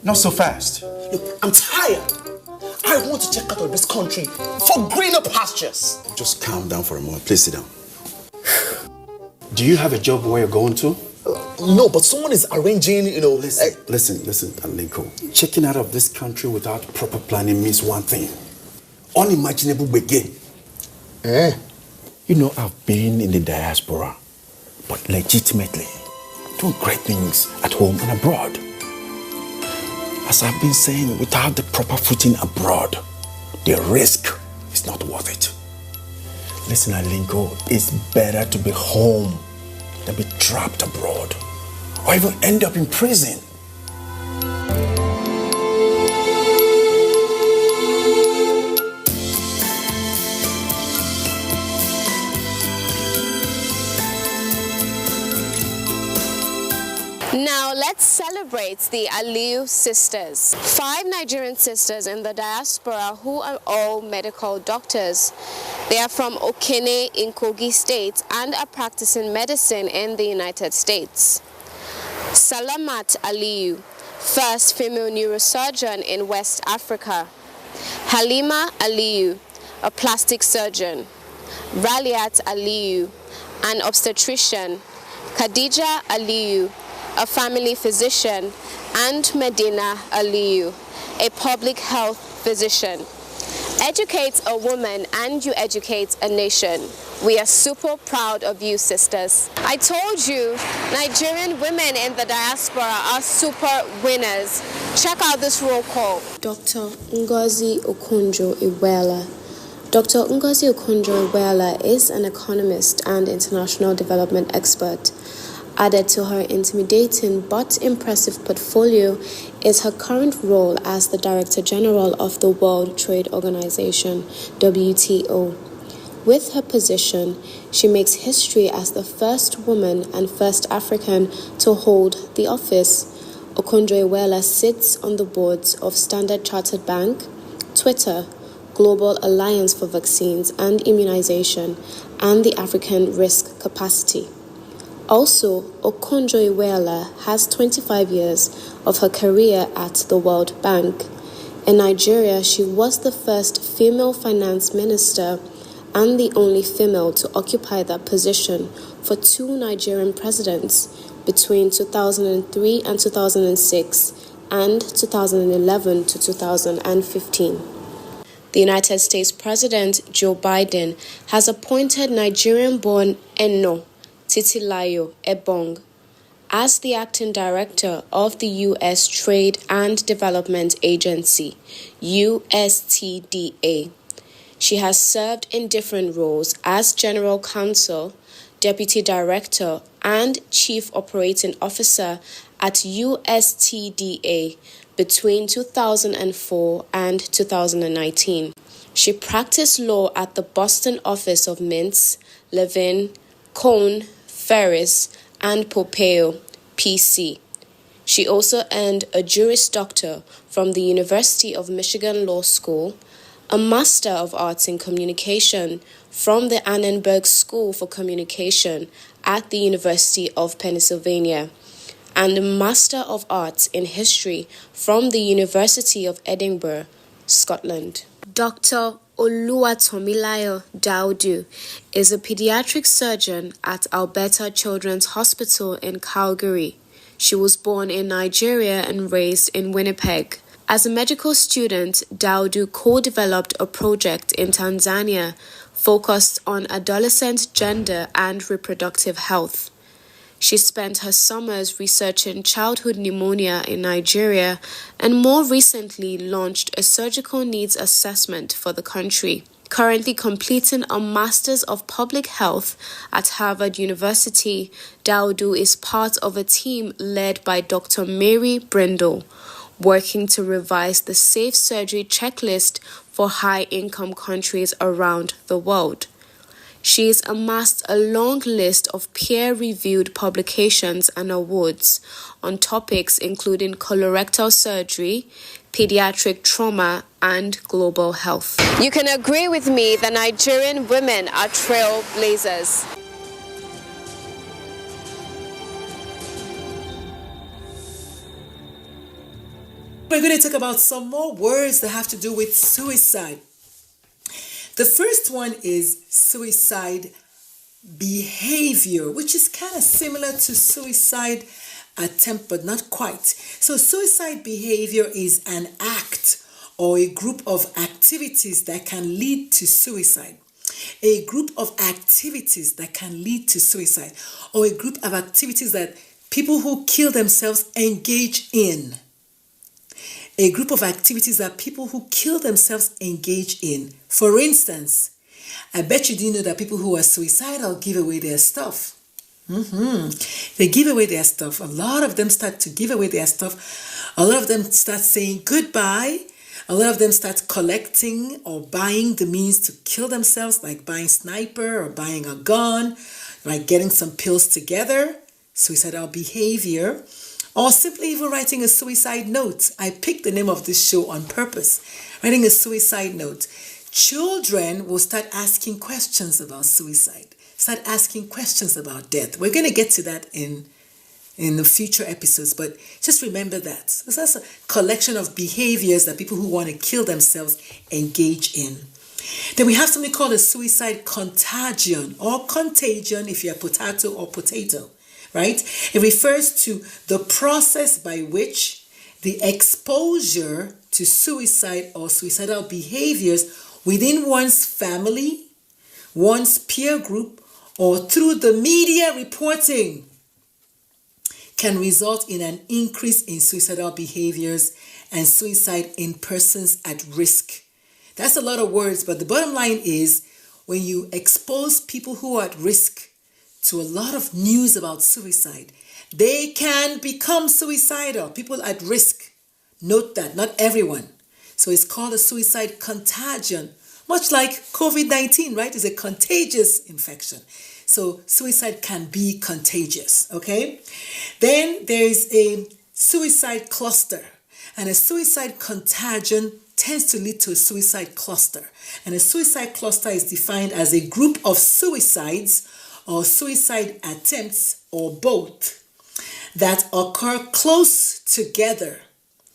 Not so fast. Look, I'm tired. I want to check out of this country for greener pastures. Just calm down for a moment. Please sit down. Do you have a job where you're going to? No, but someone is arranging, Listen, Alinko. Checking out of this country without proper planning means one thing. Unimaginable begin. I've been in the diaspora, but legitimately doing great things at home and abroad. As I've been saying, without the proper footing abroad, the risk is not worth it. Listen, Alinko, it's better to be home than be trapped abroad, or even end up in prison. Now let's celebrate the Aliyu sisters. 5 Nigerian sisters in the diaspora who are all medical doctors. They are from Okene in Kogi State and are practicing medicine in the United States. Salamat Aliyu, first female neurosurgeon in West Africa. Halima Aliyu, a plastic surgeon. Raliat Aliyu, an obstetrician. Khadija Aliyu, a family physician, and Medina Aliyu, a public health physician. Educate a woman and you educate a nation. We are super proud of you, sisters. I told you, Nigerian women in the diaspora are super winners. Check out this roll call. Dr. Ngozi Okonjo-Iweala. Dr. Ngozi Okonjo-Iweala is an economist and international development expert. Added to her intimidating but impressive portfolio is her current role as the Director General of the World Trade Organization, WTO. With her position, she makes history as the first woman and first African to hold the office. Okonjo-Iweala sits on the boards of Standard Chartered Bank, Twitter, Global Alliance for Vaccines and Immunization, and the African Risk Capacity. Also, Okonjo-Iweala has 25 years of her career at the World Bank. In Nigeria, she was the first female finance minister and the only female to occupy that position for 2 Nigerian presidents between 2003 and 2006 and 2011 to 2015. The United States President Joe Biden has appointed Nigerian-born Eno Titilayo Ebong as the acting director of the U.S. Trade and Development Agency, USTDA. She has served in different roles as General Counsel, Deputy Director, and Chief Operating Officer at USTDA between 2004 and 2019. She practiced law at the Boston office of Mintz, Levin, Cohn, Ferris, and Pompeo, PC. She also earned a Juris Doctor from the University of Michigan Law School, a Master of Arts in Communication from the Annenberg School for Communication at the University of Pennsylvania, and a Master of Arts in History from the University of Edinburgh, Scotland. Dr. Oluwatomilayo Daudu is a pediatric surgeon at Alberta Children's Hospital in Calgary. She was born in Nigeria and raised in Winnipeg. As a medical student, Daudu co-developed a project in Tanzania focused on adolescent gender and reproductive health. She spent her summers researching childhood pneumonia in Nigeria and more recently launched a surgical needs assessment for the country. Currently completing a Master's of Public Health at Harvard University, Daudu is part of a team led by Dr. Mary Brindle, working to revise the safe surgery checklist for high-income countries around the world. She's amassed a long list of peer-reviewed publications and awards on topics including colorectal surgery, pediatric trauma, and global health. You can agree with me that Nigerian women are trailblazers. We're going to talk about some more words that have to do with suicide. The first one is suicide behavior, which is kind of similar to suicide attempt, but not quite. So suicide behavior is an act or a group of activities that can lead to suicide. A group of activities that can lead to suicide, or a group of activities that people who kill themselves engage in. A group of activities that people who kill themselves engage in. For instance, I bet you didn't know that people who are suicidal give away their stuff. They give away their stuff. A lot of them start to give away their stuff. A lot of them start saying goodbye. A lot of them start collecting or buying the means to kill themselves, like buying sniper or buying a gun, like getting some pills together suicidal behavior, or simply even writing a suicide note. I picked the name of this show on purpose, writing a suicide note. Children will start asking questions about suicide, start asking questions about death. We're going to get to that in the future episodes, but just remember that. That's a collection of behaviors that people who want to kill themselves engage in. Then we have something called a suicide contagion or contagion if you're potato or potato, right? It refers to the process by which the exposure to suicide or suicidal behaviors within one's family, one's peer group, or through the media reporting can result in an increase in suicidal behaviors and suicide in persons at risk. That's a lot of words, but the bottom line is when you expose people who are at risk to a lot of news about suicide, they can become suicidal. People at risk. Note that, not everyone. So it's called a suicide contagion, much like COVID-19, right? It's a contagious infection. So suicide can be contagious, okay? Then there's a suicide cluster, and a suicide contagion tends to lead to a suicide cluster. And a suicide cluster is defined as a group of suicides or suicide attempts or both that occur close together.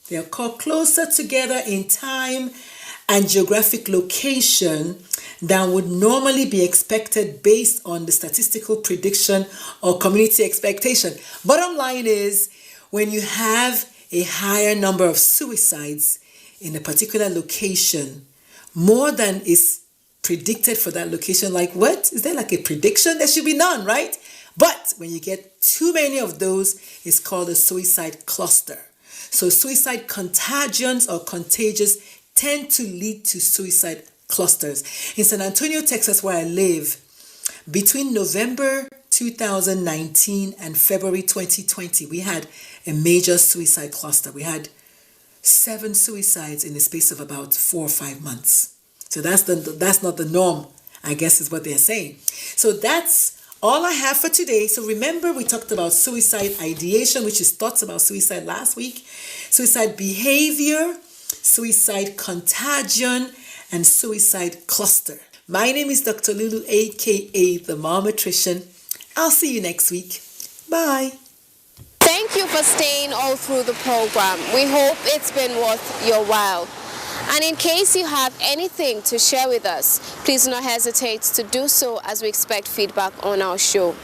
They occur closer together in time and geographic location than would normally be expected based on the statistical prediction or community expectation. Bottom line is, when you have a higher number of suicides in a particular location, more than is predicted for that location, like what? Is there like a prediction? There should be none, right? But when you get too many of those, it's called a suicide cluster. So suicide contagions or contagious tend to lead to suicide clusters. In San Antonio, Texas, where I live, between November 2019 and February 2020, we had a major suicide cluster. We had 7 suicides in the space of about 4 or 5 months. So that's not the norm, I guess is what they're saying. So that's all I have for today. So remember, we talked about suicide ideation, which is thoughts about suicide last week, suicide behavior, suicide contagion, and suicide cluster. My name is Dr. Lulu, aka the Malnutrition. I'll see you next week. Bye. Thank you for staying all through the program. We hope it's been worth your while. And in case you have anything to share with us, please do not hesitate to do so, as we expect feedback on our show.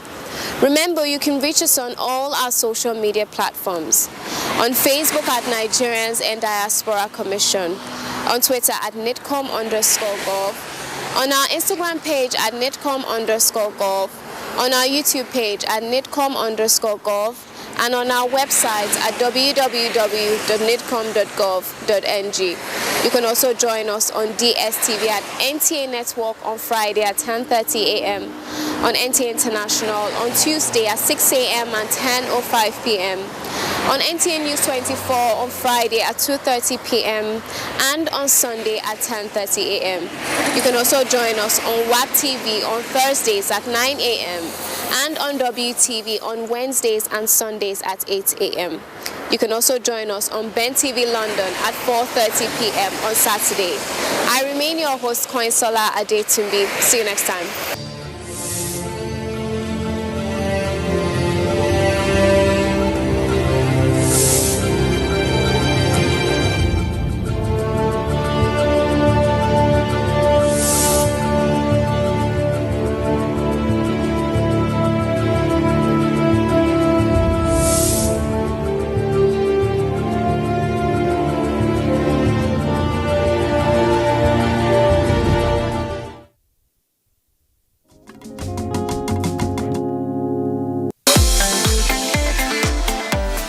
Remember, you can reach us on all our social media platforms. On Facebook at Nigerians and Diaspora Commission. On Twitter at NITCOM_gov. On our Instagram page at NITCOM_gov. On our YouTube page at NITCOM_gov. And on our website at www.nitcom.gov.ng. You can also join us on DSTV at NTA Network on Friday at 10:30 a.m. on NTA International on Tuesday at 6 a.m. and 10:05 p.m. on NTA News 24 on Friday at 2:30 p.m. and on Sunday at 10:30 a.m. You can also join us on WAP TV on Thursdays at 9 a.m. and on WTV on Wednesdays and Sundays at 8 a.m. You can also join us on Ben TV London at 4:30 p.m. on Saturday. I remain your host, Koinsola Adetumbi. See you next time.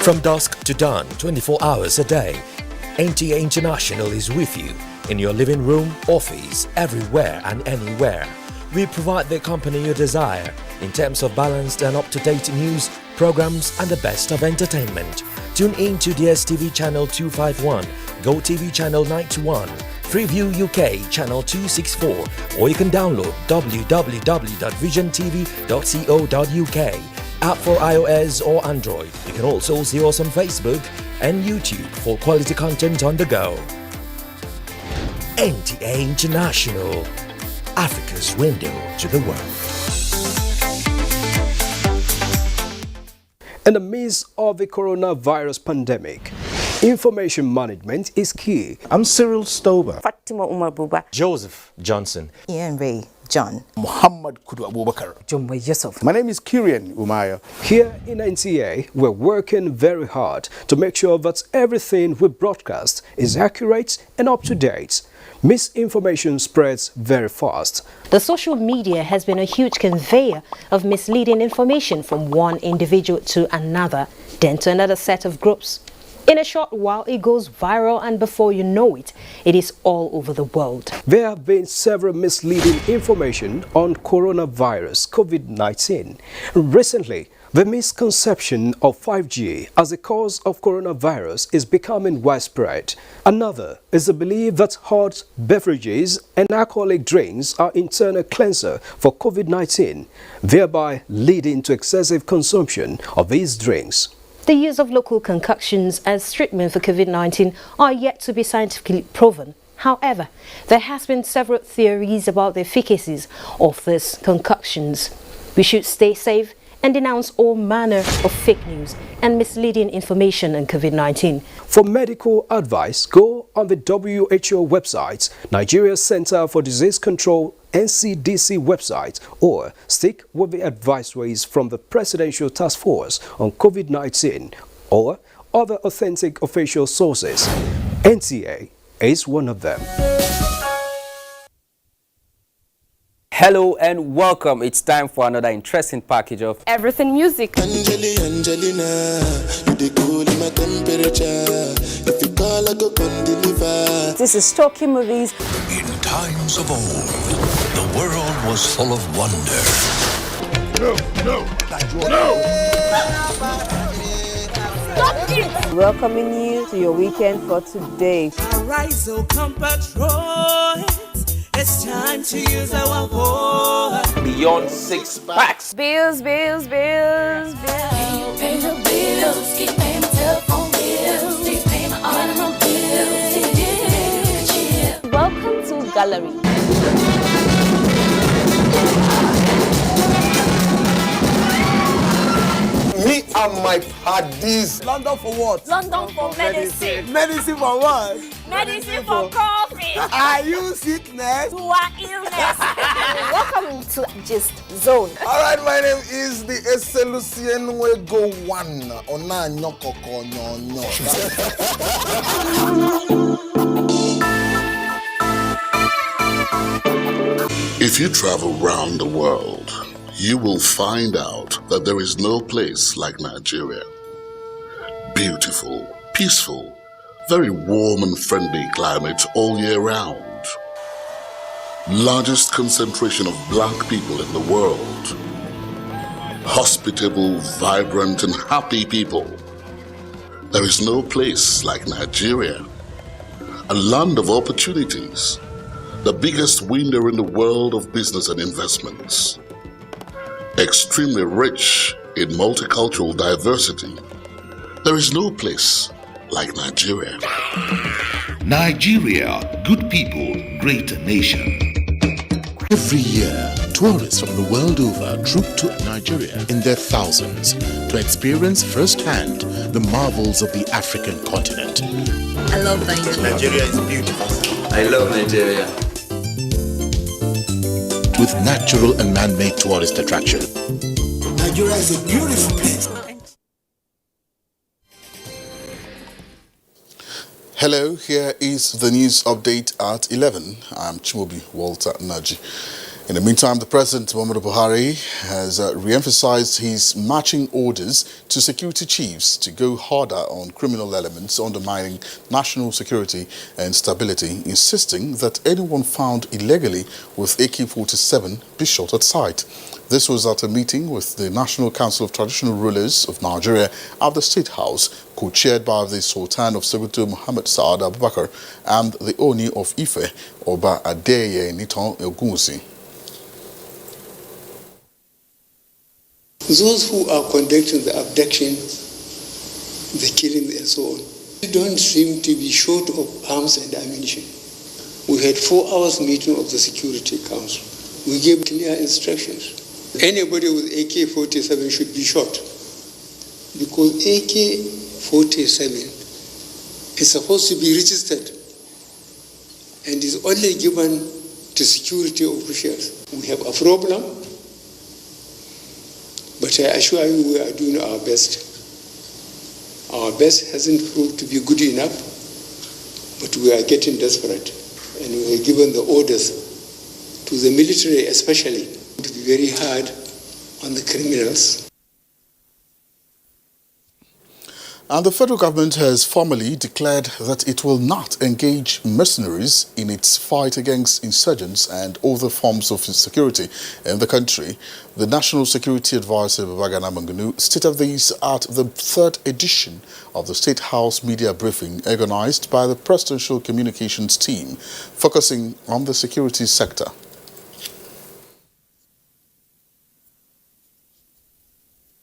From dusk to dawn, 24 hours a day, NTA International is with you in your living room, office, everywhere and anywhere. We provide the company you desire in terms of balanced and up-to-date news, programs and the best of entertainment. Tune in to DSTV channel 251, GoTV channel 91, Freeview UK channel 264, or you can download www.visiontv.co.uk. app for iOS or Android. You can also see us on Facebook and YouTube for quality content on the go. NTA International, Africa's window to the world. In the midst of the coronavirus pandemic, information management is key. I'm Cyril Stober. Fatima Umar Buba. Joseph Johnson. Ian Ray John. Muhammad Kudu Abubakar. Jumbo Yusuf. My name is Kirian Umaya. Here in NTA, we're working very hard to make sure that everything we broadcast is accurate and up to date. Misinformation spreads very fast. The social media has been a huge conveyor of misleading information from one individual to another, then to another set of groups. In a short while, it goes viral, and before you know it, it is all over the world. There have been several misleading information on coronavirus COVID-19. Recently, the misconception of 5G as a cause of coronavirus is becoming widespread. Another is the belief that hot beverages and alcoholic drinks are internal cleanser for COVID-19, thereby leading to excessive consumption of these drinks. The use of local concoctions as treatment for COVID-19 are yet to be scientifically proven. However, there has been several theories about the efficacies of these concoctions. We should stay safe and denounce all manner of fake news and misleading information on COVID-19. For medical advice, go on the WHO website, Nigeria Center for Disease Control NCDC website, or stick with the advisories from the Presidential Task Force on COVID-19 or other authentic official sources. NTA is one of them. Hello and welcome. It's time for another interesting package of Everything Music. Angelina, you dey cool in my temperature. If you call, I go come deliver. This is Talking Movies. In times of old, the world was full of wonder. No! Stop it! Welcoming you to your weekend for today. Arise, oh compatriots. It's time to use our voice. Beyond 6 packs. Bills. Can you pay the bills? Keep paying my telephone bills. Keep paying my automobile bills. Welcome to Gallery. Me and my paddies. London for what? London for medicine. Medicine for what? Medicine for coffee. Are you sickness? To our illness. Welcome to Gist Zone. All right, my name is the Eselucien Wego One. Ona nyokoko nyonyo. If you travel around the world, you will find out that there is no place like Nigeria. Beautiful, peaceful, very warm and friendly climate all year round. Largest concentration of black people in the world. Hospitable, vibrant and happy people. There is no place like Nigeria. A land of opportunities. The biggest window in the world of business and investments. Extremely rich in multicultural diversity. There is no place like Nigeria. Nigeria, good people, great nation. Every year, tourists from the world over troop to Nigeria in their thousands to experience firsthand the marvels of the African continent. I love Nigeria. Nigeria is beautiful. I love Nigeria. With natural and man-made tourist attraction. Nigeria is a beautiful place. Hello, here is the news update at 11. I'm Chimobi Walter Naji. In the meantime, the President, Muhammadu Buhari, has re-emphasized his marching orders to security chiefs to go harder on criminal elements undermining national security and stability, insisting that anyone found illegally with AK-47 be shot at sight. This was at a meeting with the National Council of Traditional Rulers of Nigeria at the State House, co-chaired by the Sultan of Sokoto Muhammad Saad Abubakar and the Oni of Ife, Oba Adeye Niton Ogunwusi. Those who are conducting the abduction, the killing and so on, they don't seem to be short of arms and ammunition. We had 4 hours meeting of the Security Council. We gave clear instructions. Anybody with AK-47 should be shot, because AK-47 is supposed to be registered and is only given to security officials. We have a problem, but I assure you we are doing our best. Our best hasn't proved to be good enough, but we are getting desperate, and we are given the orders to the military especially to be very hard on the criminals. And the federal government has formally declared that it will not engage mercenaries in its fight against insurgents and other forms of insecurity in the country. The National Security Advisor, Babagana Mangunu, stated this at the 3rd edition of the State House media briefing organized by the Presidential Communications Team, focusing on the security sector.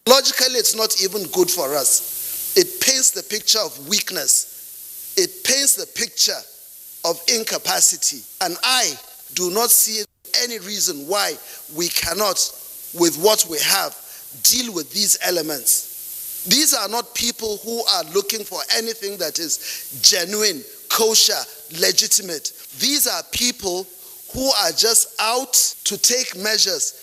Logically, it's not even good for us. It paints the picture of weakness. It paints the picture of incapacity. And I do not see any reason why we cannot, with what we have, deal with these elements. These are not people who are looking for anything that is genuine, kosher, legitimate. These are people who are just out to take measures,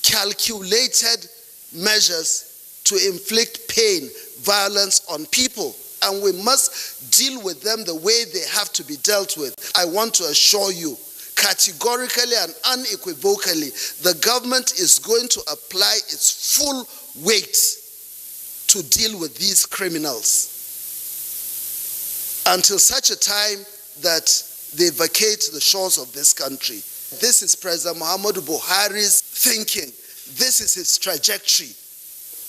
calculated measures to inflict pain, violence on people. And we must deal with them the way they have to be dealt with. I want to assure you, categorically and unequivocally, the government is going to apply its full weight to deal with these criminals until such a time that they vacate the shores of this country. This is President Muhammadu Buhari's thinking. This is his trajectory.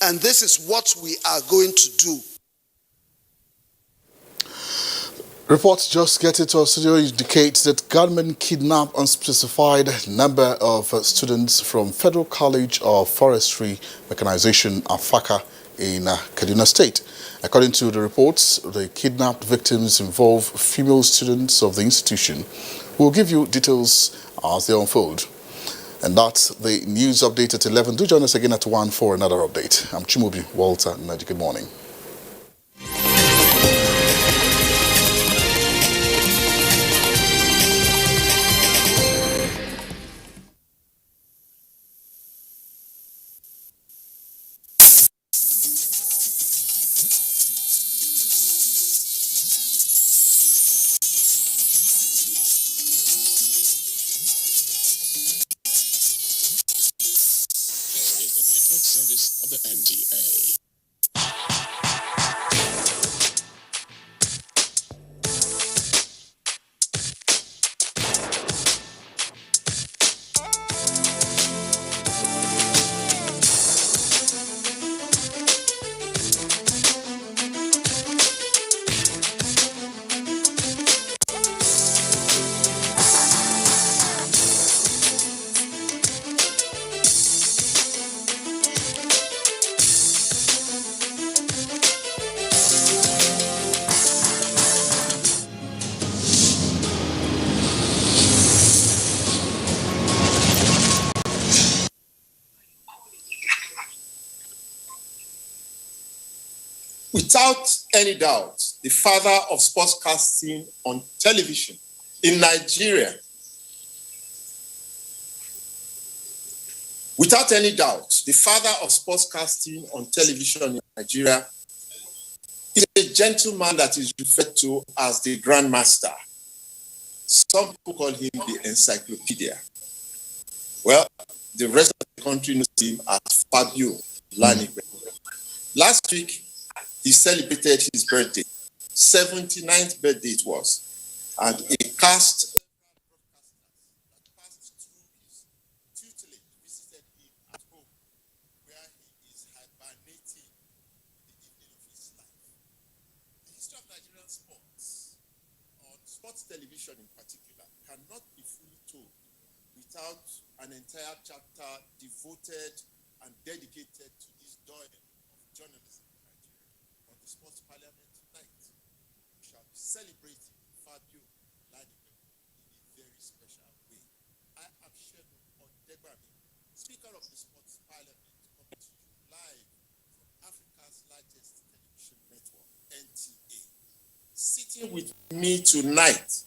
And this is what we are going to do. Reports just getting to our studio indicate that gunmen kidnapped unspecified number of students from Federal College of Forestry Mechanization, Afaka, in Kaduna State. According to the reports, the kidnapped victims involve female students of the institution. We'll give you details as they unfold. And that's the news update at 11. Do join us again at 1 for another update. I'm Chimubi Walter Naji. Good morning. Service of the NTA. Without any doubt, the father of sportscasting on television in Nigeria, without any doubt, the father of sportscasting on television in Nigeria is a gentleman that is referred to as the Grandmaster. Some people call him the Encyclopedia. Well, the rest of the country knows him as Fabio Lani. Last week, he celebrated his birthday. 79th birthday it was. And a cast tutelage visited him at home, where he is hibernating in the evening of his life. The history of Nigerian sports, on sports television in particular, cannot be fully told without an entire chapter devoted and dedicated to this doyen of journalism in Nigeria. On the Sports Parliament tonight, we shall be celebrating Fabio Ladipo in a very special way. I am Shegun Odegbami, Speaker of the Sports Parliament, coming to you live from Africa's largest television network, NTA. Sitting with me tonight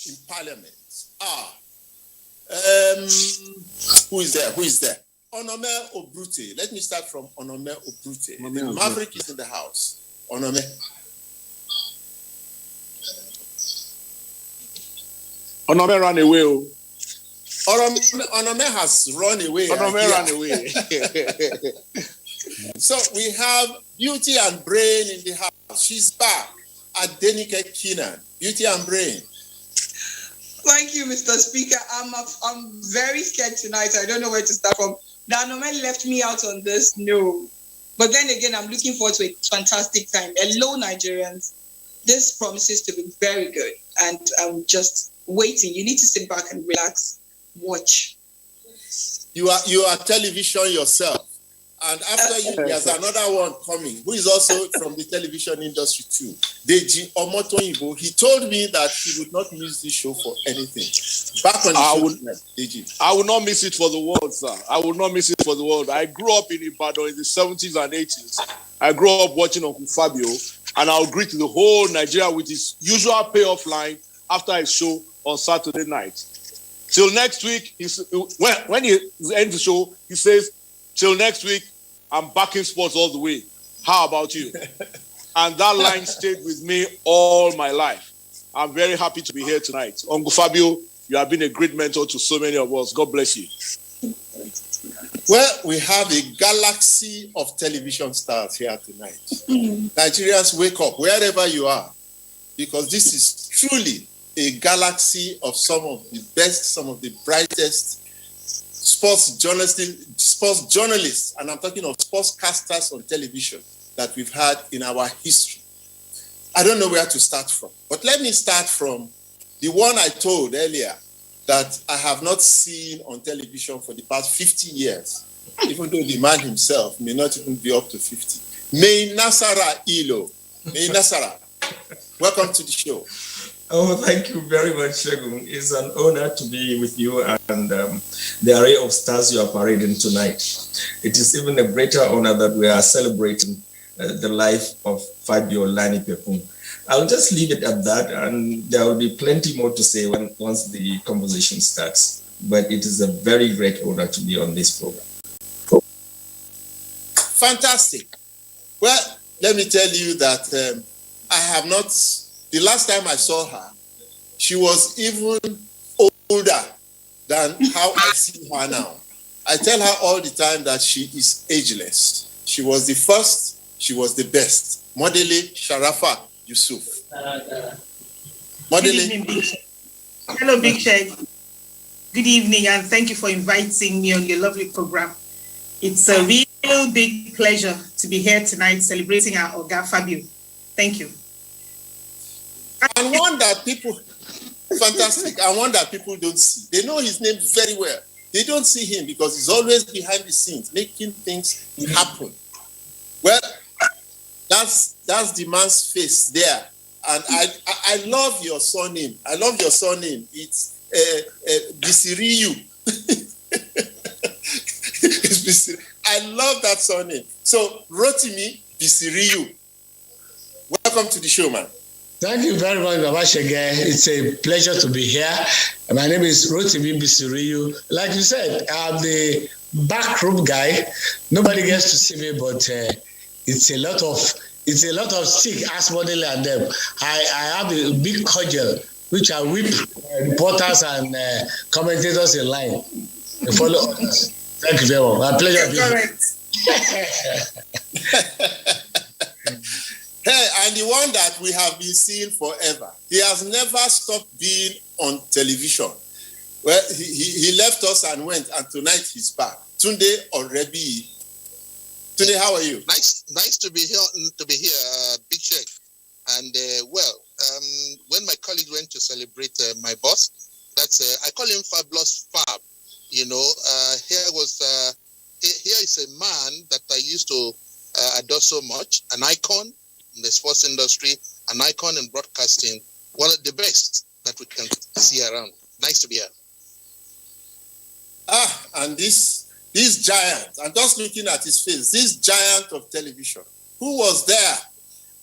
in Parliament who is there? Onome Obrute. Let me start from Onome Obrute. The Maverick is in the house. Onome. Onome ran away. Onome has run away. Onome ran away. So we have Beauty and Brain in the house. She's back. Adenike Keenan. Beauty and Brain. Thank you, Mr. Speaker. I'm very scared tonight. I don't know where to start from. Danomen left me out on this. No. But then again, I'm looking forward to a fantastic time. Hello, Nigerians. This promises to be very good. And I'm just waiting. You need to sit back and relax. Watch. You are television yourself. And after you, there's another one coming, who is also from the television industry too. Deji Omotoyibo. He told me that he would not miss this show for anything. Back on the show tonight, Deji. I will not miss it for the world, sir. I will not miss it for the world. I grew up in Ibadan in the 70s and 80s. I grew up watching Uncle Fabio, and I'll greet the whole Nigeria with his usual payoff line after his show on Saturday night. Till next week, when he ends the show, he says, till next week, I'm backing sports all the way. How about you? And that line stayed with me all my life. I'm very happy to be here tonight. Uncle Fabio, you have been a great mentor to so many of us. God bless you. Well, we have a galaxy of television stars here tonight. Nigerians, wake up wherever you are, because this is truly a galaxy of some of the best, some of the brightest sports journalists, and I'm talking of sportscasters on television that we've had in our history. I don't know where to start from, but let me start from the one I told earlier that I have not seen on television for the past 50 years, even though the man himself may not even be up to 50. May Nasara Ilo. May Nasara, welcome to the show. Oh, thank you very much, Shegun. It's an honor to be with you and the array of stars you are parading tonight. It is even a greater honor that we are celebrating the life of Fabio Ladipo. I'll just leave it at that, and there will be plenty more to say once the conversation starts. But it is a very great honor to be on this program. Fantastic. Well, let me tell you that I have not... The last time I saw her, she was even older than how I see her now. I tell her all the time that she is ageless. She was the first, she was the best. Modele Sharafa Yusuf. Modele. Hello, Big Sheikh. Good evening, and thank you for inviting me on your lovely program. It's a real big pleasure to be here tonight celebrating our Oga Fabio. Thank you. And one that people, fantastic, and one that people don't see. They know his name very well. They don't see him because he's always behind the scenes, making things happen. Well, that's the man's face there. And I love your surname. I love your surname. It's Bisiriyu. I love that surname. So, Rotimi Bisiriyu. Welcome to the show, man. Thank you very much, Babashege. It's a pleasure to be here. My name is Rotimi Bisiriyu. Like you said, I'm the backroom guy. Nobody gets to see me, but it's a lot of stick, ask Modele and them. I have a big cudgel, which I whip reporters and commentators in line. They follow others. Thank you very much. My pleasure being here. Hey, and the one that we have been seeing forever. He has never stopped being on television. Well, he left us and went, and tonight he's back. Tunde Orebi. Tunde, how are you? Nice to be here, Big Sheikh. And when my colleague went to celebrate my boss, I call him Fabulous Fab. You know, here is is a man that I used to adore so much, an icon in the sports industry, an icon in broadcasting, one of the best that we can see around. Nice to be here. And this giant, I'm just looking at his face, this giant of television, who was there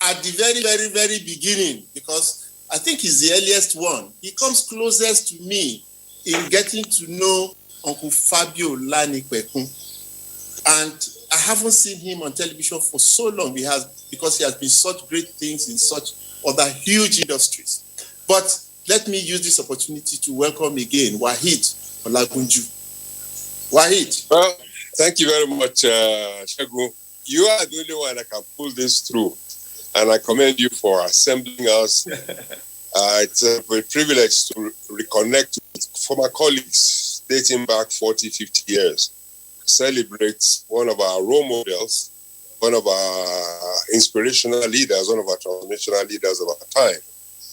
at the very, very, very beginning, because I think he's the earliest one. He comes closest to me in getting to know Uncle Fabio Lanikwekun. And I haven't seen him on television for so long because he has been such great things in such other huge industries. But let me use this opportunity to welcome again Wahid Olagunju. Wahid. Well, thank you very much, Shegun. You are the only one that can pull this through, and I commend you for assembling us. It's a privilege to reconnect with former colleagues dating back 40, 50 years. Celebrate one of our role models, one of our inspirational leaders, one of our transformational leaders of our time.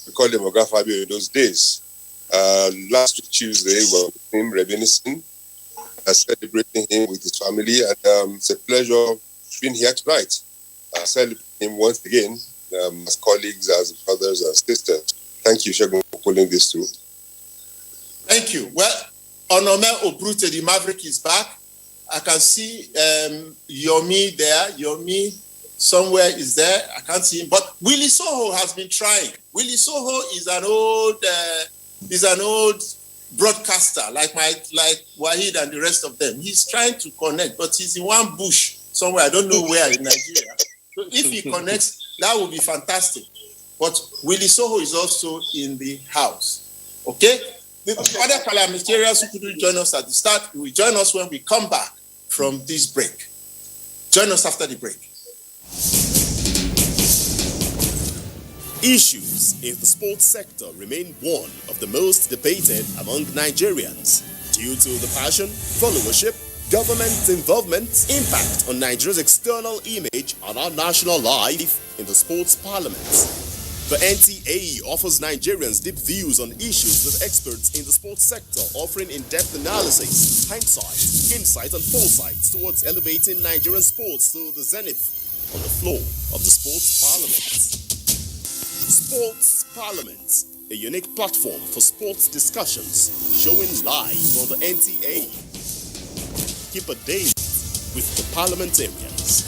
We called him Oga Fabio in those days. Last week, Tuesday, we were with him reminiscing, celebrating him with his family, and it's a pleasure being here tonight. Celebrating him once again as colleagues, as brothers and sisters. Thank you, Shegun, for pulling this through. Thank you. Well, Onome Obrute, the Maverick, is back. I can see Yomi there. Yomi somewhere is there. I can't see him. But Willie Soho has been trying. Willie Soho is an old broadcaster like Wahid and the rest of them. He's trying to connect, but he's in one bush somewhere. I don't know where in Nigeria. So if he connects, that would be fantastic. But Willie Soho is also in the house. Okay? The other parliamentarians who couldn't join us at the start will join us when we come back from this break. Join us after the break. Issues in the sports sector remain one of the most debated among Nigerians due to the passion, followership, government involvement, impact on Nigeria's external image and our national life in the sports parliament. The NTA offers Nigerians deep views on issues with experts in the sports sector, offering in-depth analysis, hindsight, insight and foresight towards elevating Nigerian sports to the zenith on the floor of the sports parliament. Sports Parliament, a unique platform for sports discussions, showing live on the NTA. Keep a date with the parliamentarians.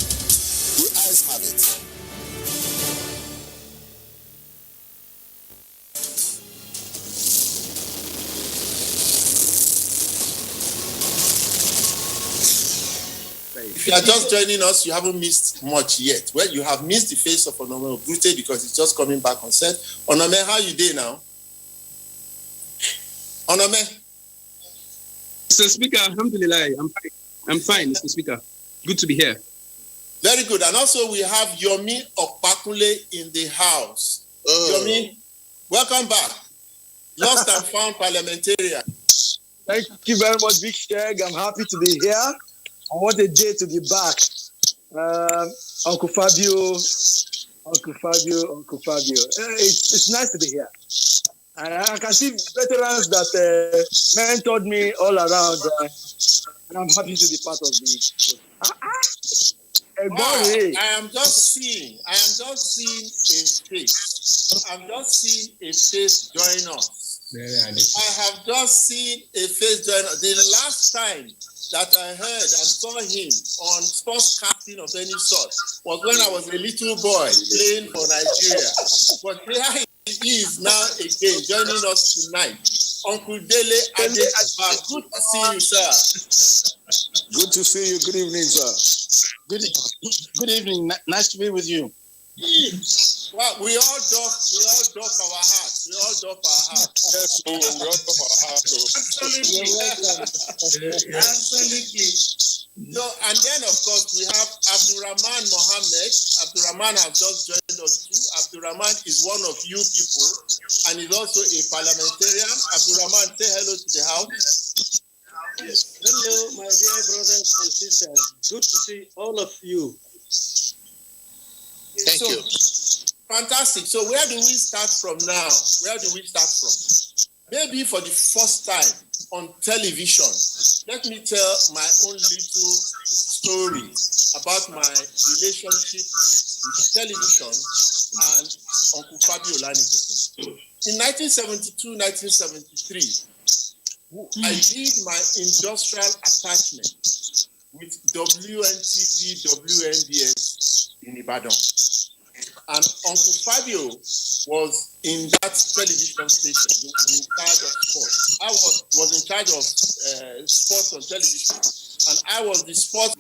Your eyes have it. If you are just joining us, you haven't missed much yet. Well, you have missed the face of Onome Obrute because it's just coming back on set. Onome, how are you doing now? Onome? Mr. Speaker, alhamdulillah, I'm fine, Mr. Speaker. Good to be here. Very good. And also we have Yomi Okpakule in the house. Yomi, welcome back. Lost and found parliamentarian. Thank you very much, Big Sheg. I'm happy to be here. And what a day to be back. Uncle Fabio. It's nice to be here. And I can see veterans that mentored me all around. And I'm happy to be part of the I am just seeing a face. I'm just seeing a face join us. I have just seen a face join us. The last time that I heard and saw him on sportscasting of any sort was when I was a little boy playing for Nigeria. But here he is now again joining us tonight. Uncle Dele Adetuba, good to see you, sir. Good to see you. Good evening, sir. Good evening. Nice to be with you. Well, we all doff our hearts. Yes, we all doff our hearts. Absolutely. So, and then of course we have Abdurrahman Mohammed. Abdurrahman has just joined us too. Abdurrahman is one of you people and is also a parliamentarian. Abdurrahman, say hello to the house. Hello, my dear brothers and sisters. Good to see all of you. Thank you. Fantastic. So where do we start from now? Maybe for the first time on television, let me tell my own little story about my relationship with television and Uncle Fabio Lanipeku. In 1972-1973, I did my industrial attachment with WNTV, WNBS in Ibadan. And Uncle Fabio was in that television station, in charge of sports. I was in charge of sports on television, and I was the sports.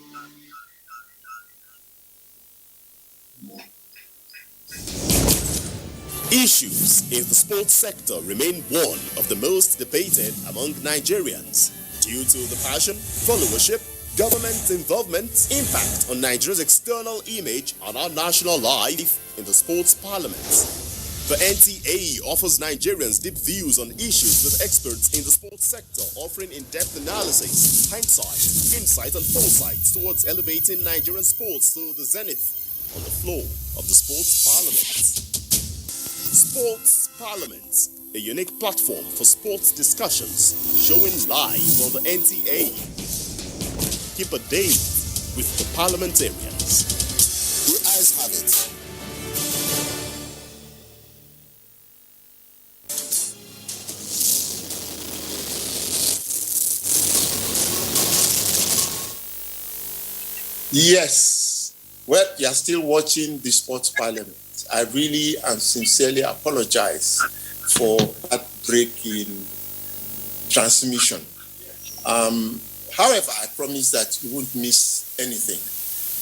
Issues in the sports sector remain one of the most debated among Nigerians due to the passion, followership, government involvement, impact on Nigeria's external image and our national life in the sports parliament. The NTA offers Nigerians deep views on issues with experts in the sports sector, offering in-depth analysis, hindsight, insight and foresight towards elevating Nigerian sports to the zenith on the floor of the sports parliament. Sports Parliament, a unique platform for sports discussions, showing live on the NTA. Keep a date with the parliamentarians. Your eyes have it. Yes. Well, you are still watching the Sports Parliament. I really and sincerely apologize for that break in transmission. However, I promise that you won't miss anything.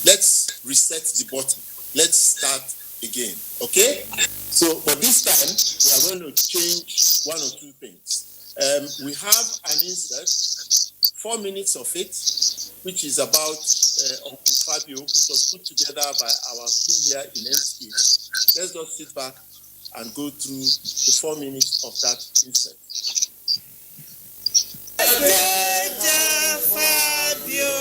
Let's reset the button. Let's start again, okay? So, but this time, we are going to change one or two things. We have an insert, 4 minutes of it, which is about Uncle Fabio, which was put together by our team here in NTA. Let's just sit back and go through the 4 minutes of that insert. Fabio,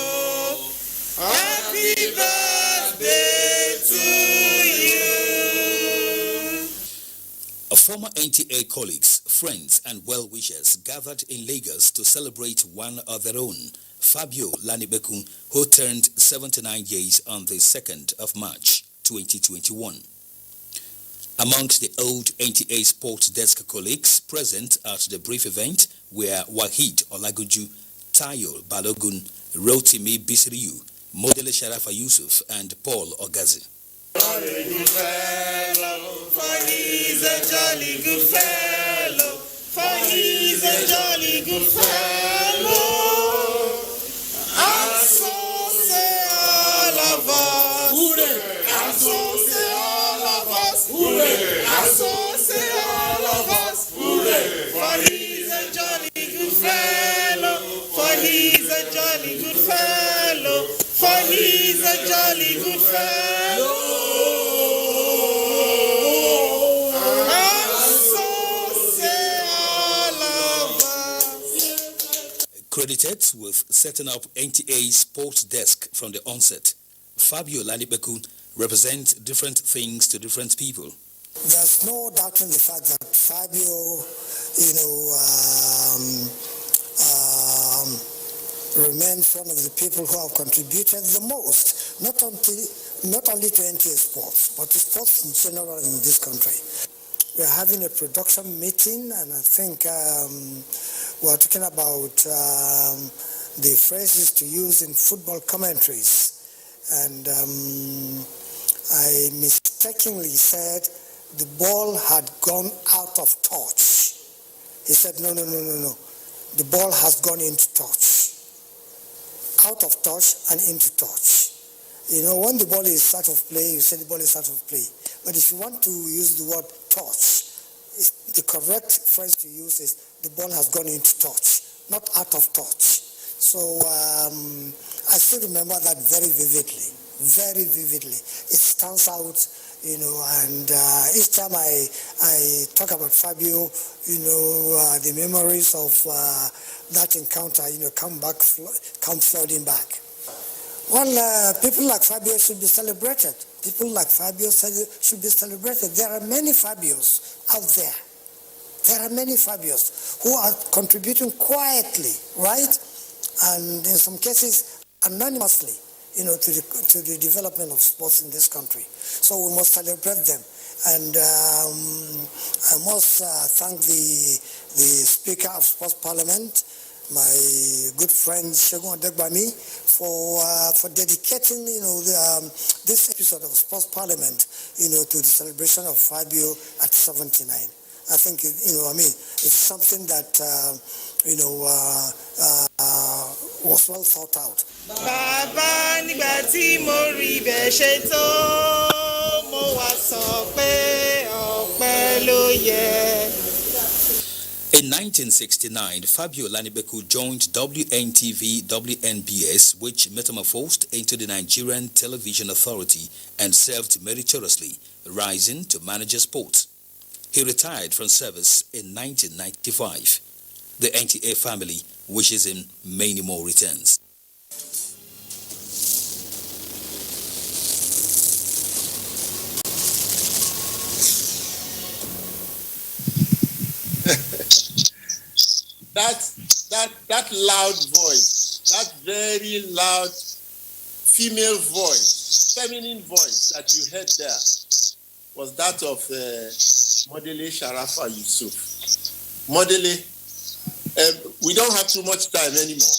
happy birthday to you. Former NTA colleagues, friends, and well-wishers gathered in Lagos to celebrate one of their own, Fabio Lanipeku, who turned 79 years on the 2nd of March, 2021. Amongst the old NTA Sports Desk colleagues present at the brief event were Wahid Olaguju, Tayo Balogun, Rotimi Bisiriyu, Modele Sharafa Yusuf, and Paul Ogazi. For he's a jolly good fellow. For he's a jolly good fellow. And so say all of us. And so say all of us. And so say all of us. For he's a jolly good fellow. For he's a jolly good fellow. For he's a jolly good fellow. Credited with setting up NTA Sports Desk from the onset, Fabio Lanipeku represents different things to different people. There's no doubting the fact that Fabio, remains one of the people who have contributed the most, not only to NTA Sports, but to sports in general in this country. We're having a production meeting, and I think we're talking about the phrases to use in football commentaries. And I mistakenly said the ball had gone out of touch. He said, no. The ball has gone into touch. Out of touch and into touch. When the ball is out of play, you say the ball is out of play. But if you want to use the word touch, the correct phrase to use is the ball has gone into touch, not out of touch. So I still remember that very vividly. It stands out, and each time I talk about Fabio, the memories of that encounter, come flooding back. Well, people like Fabio should be celebrated. There are many Fabios out there. There are many Fabios who are contributing quietly, right? And in some cases, anonymously to the development of sports in this country. So we must celebrate them. And I must thank the Speaker of Sports Parliament, my good friend Segun Odegbami, for dedicating this episode of Sports Parliament to the celebration of Fabio at 79. I think it's something that was well thought out. Bàbá nígbà tí mo rí bẹ́ẹ̀ ṣe tó, mo wá sọ pé ọpẹ́ ló yẹ. In 1969, Fabio Lanibeku joined WNTV WNBS, which metamorphosed into the Nigerian Television Authority and served meritoriously, rising to manager sports. He retired from service in 1995. The NTA family wishes him many more returns. That loud voice, that very loud female voice, feminine voice that you heard there was that of Modele Sharafa Yusuf. Modele, we don't have too much time anymore,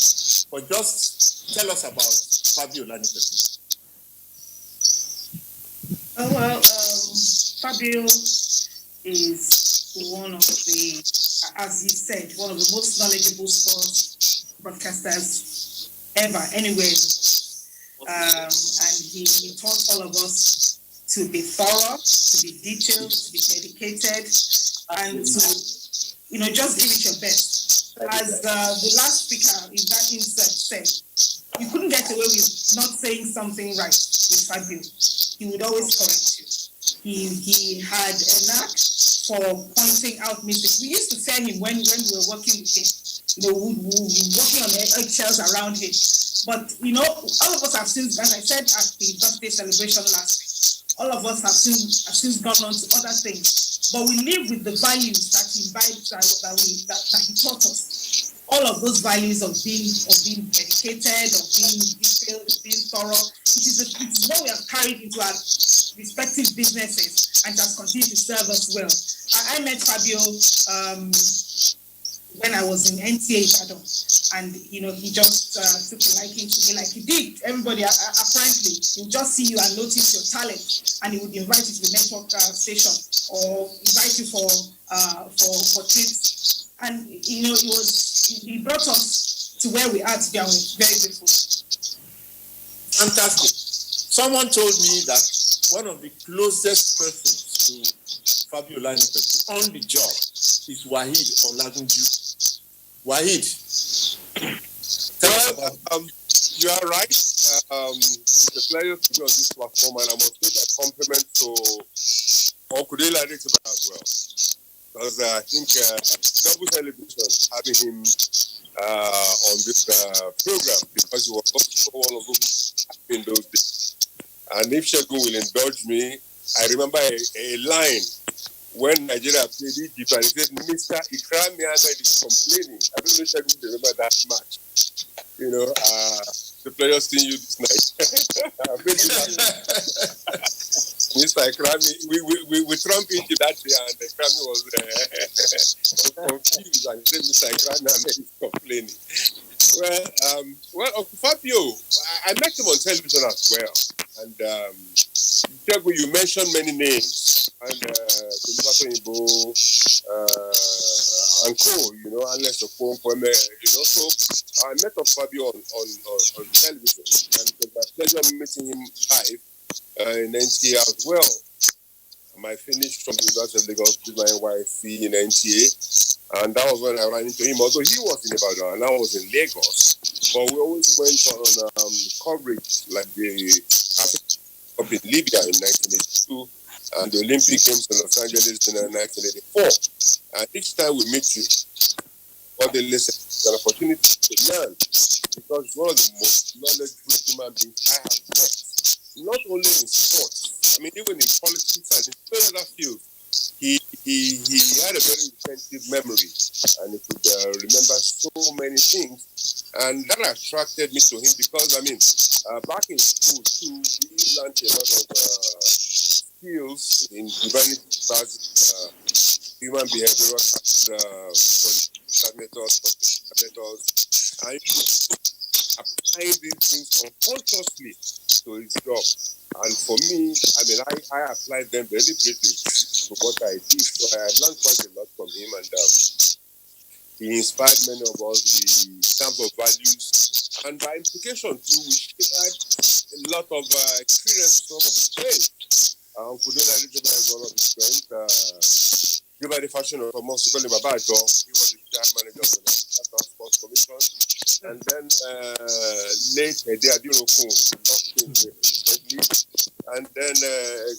but just tell us about Fabio Lanibeku. Fabio is one of the, as you said, one of the most knowledgeable sports broadcasters ever, anywhere. And he taught all of us to be thorough, to be detailed, to be dedicated, and to, just give it your best. As the last speaker in that insert said, you couldn't get away with not saying something right with Fabio. He would always correct you. He had a knack for pointing out mistakes. We used to fear him when we were working with him. We were working on eggshells around him. But, all of us have since, as I said at the birthday celebration last week, all of us have since gone on to other things. But we live with the values that he taught us. All of those values of being dedicated, of being detailed, of being thorough. It is what we have carried into our respective businesses and has continued to serve us well. I met Fabio when I was in NTA Ibadan, and he just took a liking to me like he did. Everybody apparently, he'll just see you and notice your talent, and he would invite you to the network station or invite you for trips. And he brought us to where we are today, and we're very grateful. Fantastic. Someone told me that one of the closest persons to Fabio Lanibeku on the job is Wahid Olagunju. Wahid. You are right. It's a pleasure to be on this platform, and I must pay my compliment to Okudela Adetiba as well. Because I think double celebration having him on this program, because he was also one of those in those days. And if Segun will indulge me, I remember a line when Nigeria played Egypt, and he said, Mr. Ikrami Ahmed is complaining. I don't know if Segun will remember that match. The pleasure seeing you this night. Mr. Ikrami, we trumped Egypt that day, and Ikrami was confused and said, Mr. Ikrami Ahmed is complaining. Well, Fabio, I met him on television as well. And you mentioned many names, and and co, unless the phone for me, so I met Fabio on television, and it was my pleasure meeting him live in NTA as well. I finished from the University of Lagos, did my NYSC in NTA, and that was when I ran into him. Although he was in Ibadan and I was in Lagos, but we always went on coverage like the up in Libya in 1982 and the Olympic Games in Los Angeles in 1984. And each time we meet you, what they listen, it's an opportunity to learn, because it's one of the most knowledgeable human beings I have met. Not only in sports, I mean, even in politics and in other fields, he had a very retentive memory, and he could remember so many things. And that attracted me to him because, back in school too, we learned a lot of skills in humanities, human behavioral methods, and apply these things unconsciously to his job. And for me, I applied them deliberately to what I did. So I learned quite a lot from him, and he inspired many of us in terms of values. And by implication too, we had a lot of experience from his friends. Kudela Elizabeth is one of his friends. Given the fashion of Thomas, he was the general manager of the National Sports Commission. And then late Eddie Adiroko, and then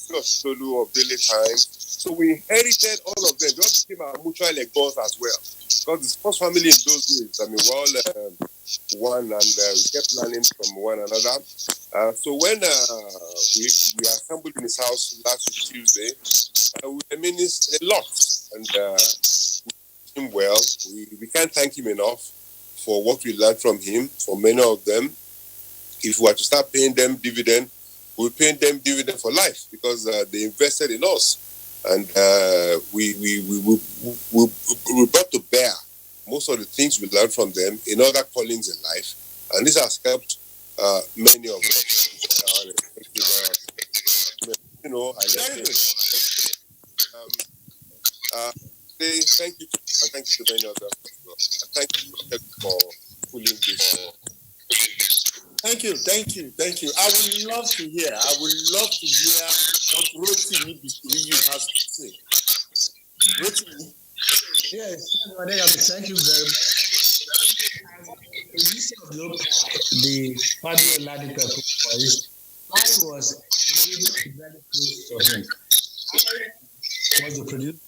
Josh Tolu of Daily Times. So we inherited all of them. They all became our mutual legacies as well. Because the sports family in those days, we're all one, and we kept learning from one another. So when we assembled in his house last Tuesday, we reminisced a lot, and we did him well. We can't thank him enough for what we learned from him. For many of them, if we were to start paying them dividend, we're paying them dividend for life because they invested in us, and we brought to bear most of the things we learned from them in other callings in life, and this has helped many of us. Thank you, and thank you to many others. Thank you for pulling this. Thank you. I would love to hear what Rotimi Bisiriyu has to say. Rotimi. Yes, thank you very much. The Fabio Ladipe voice, I was very close to him. I was the producer.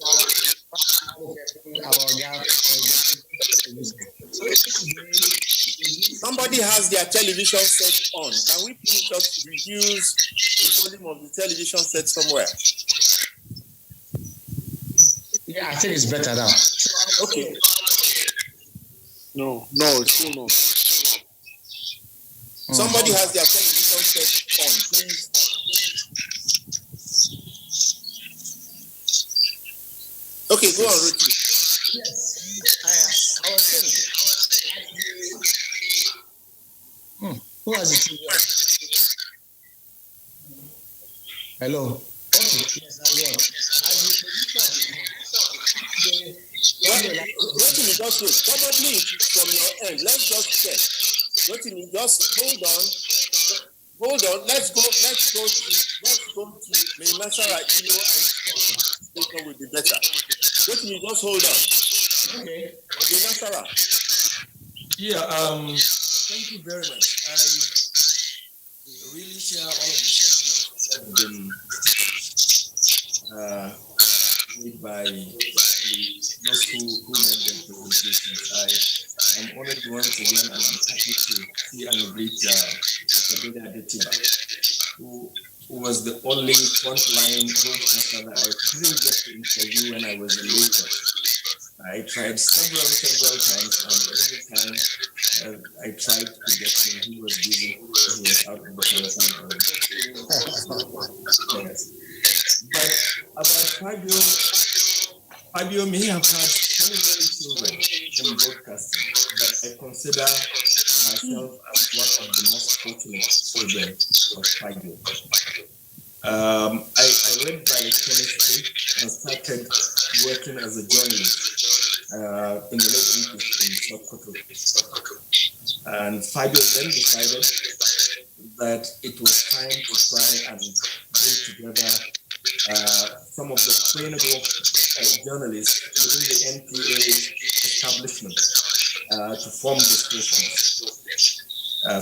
Somebody has their television set on. Can we please just reduce the volume of the television set somewhere? Yeah, I think it's better now. Okay. No, still no. Somebody has their television set on, please. Okay, go on, Ricky. Yes, I was saying. Who has the TV on? Hello. Okay. Yes, I will. Rotimi, just wait. Probably from your end. Let's just check. Rotimi, just hold on. Let's go to Nasara Ilo, and will be better. Rotimi, just hold on. Okay. Nasara. Yeah. Thank you very much. I really share all of the sentiments that have been made by those who made the presentations. I am honored once again, and I'm happy to see and greet Dr. Beda Adetiba, who was the only frontline broadcaster that I couldn't get to interview when I was in Lagos. I tried several times, and every time I tried to get him, he was busy. He was out of the country. Yes. But about Fabio may have had so many children in broadcasting that I consider myself as one of the most fortunate children of Fabio. I read biochemistry and started working as a journalist in the late 80s in Sokoto. And Fabio then decided that it was time to try and bring together some of the trainable journalists within the NTA establishment to form this business.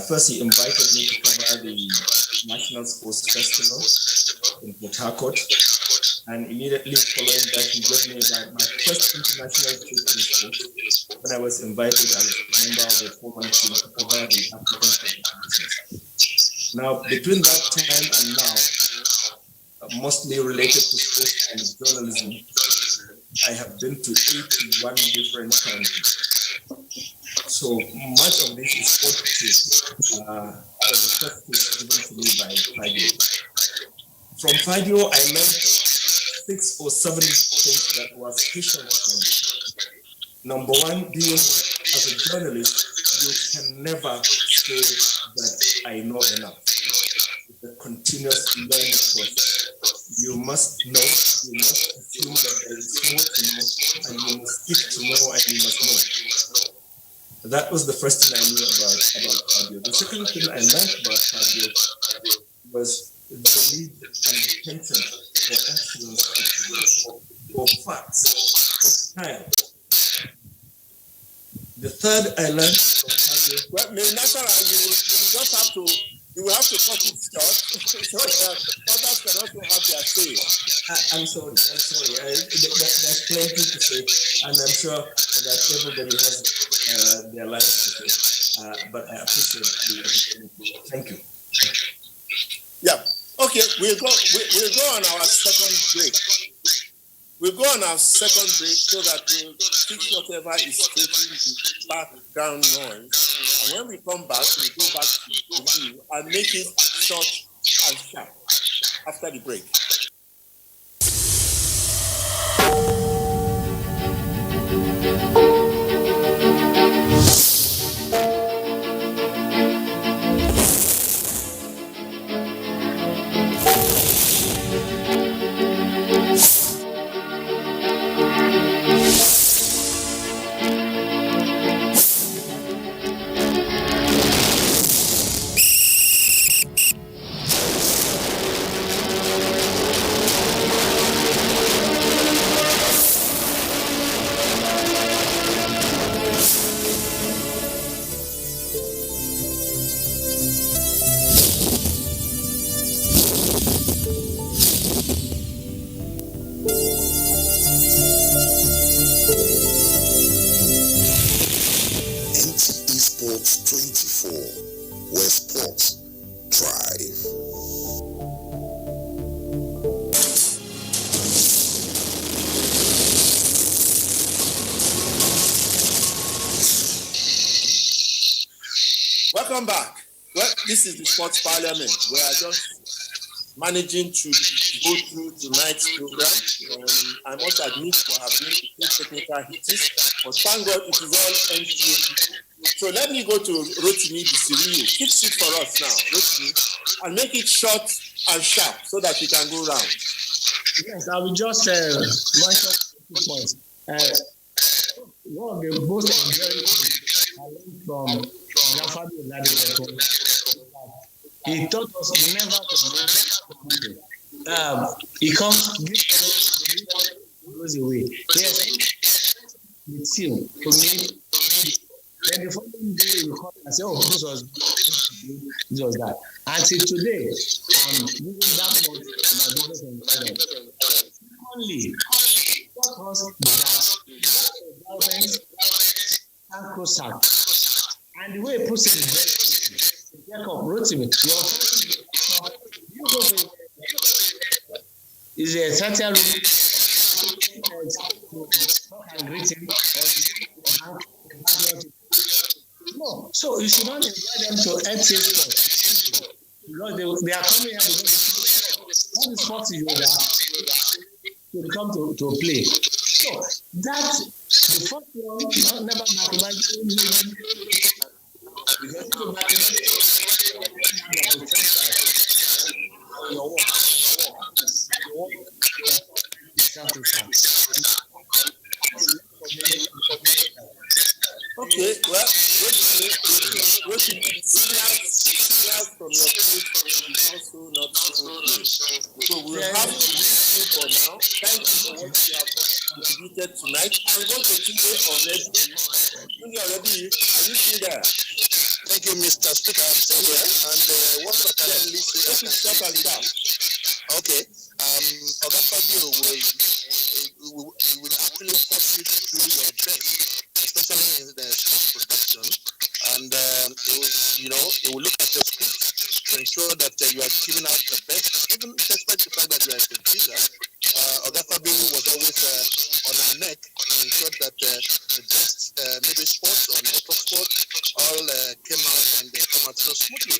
First, he invited me to cover the National Sports Festival in Port Harcourt, and immediately following that, he gave me my first international trip in sports when I was invited as a member of the foreman team to cover the African competitions. Now, between that time and now, mostly related to sports and journalism. I have been to 81 different countries. So much of this is positive for the practice given to me by Fabio. From Fabio, I learned 6 or 7 things that were special to Fabio. Number one, being as a journalist, you can never say that I know enough. It's a continuous learning process. You must know, you must assume that there is more to know, and you must seek to know, and you must know. That was the first thing I knew about Fabio. The second thing I learned about Fabio was the need and the penchant for excellence, for facts, for style. The third I learned from Fabio. Well, Nasara, you will have to cut it short so that others can also have their say. I'm sorry. There's plenty to say, and I'm sure that everybody has their lives to say. But I appreciate the opportunity. Thank you. Yeah. Okay. We'll go on our second break. We'll go on our second break so that we'll fix whatever is creating the background noise. And when we come back, we'll go back to you and make it short and sharp after the break. NTA Sports 24, where sports thrive. Welcome back. Well, this is the Sports Parliament. We are just managing to go through tonight's program. I must admit there have been a few technical hiccups, but thank God it is all NTA. So let me go to Rotimi Bisiriyu. Fix it for us now, Rotimi, and make it short and sharp so that we can go round. Yes, I will just mention 2 points. One of the most very I learned from Fabio Ladipo. He taught us never to be. He comes, goes away. Yes, with him to me. Then the following day he will come and say, "Oh, this was that." Until today, I'm using that much in my business environment. Secondly, taught us that government and the way he puts it is very Jacob wrote to me. You go to is a certain room and greeting. No, so you should not invite them to NTA Sports because they are coming here because all the sports you know to come to play. So that the first one never mathematically. Okay, well, signals from your place also not so good. So we'll have to leave you for now. Thank you for what you have contributed tonight. I'm going to Tunde already. Tunde already, are you still there? Thank you, Mr. Speaker. I'm still here. And what I can only say this is short and sharp. Okay. Oga Fabio will actually force you to do your best, especially in the production. And it will look at your script, ensure that you are giving out the best, even despite the fact that you are a producer. Oga Fabio was always on our neck to ensure that the best maybe sports or motorsport all came out and they come out so smoothly.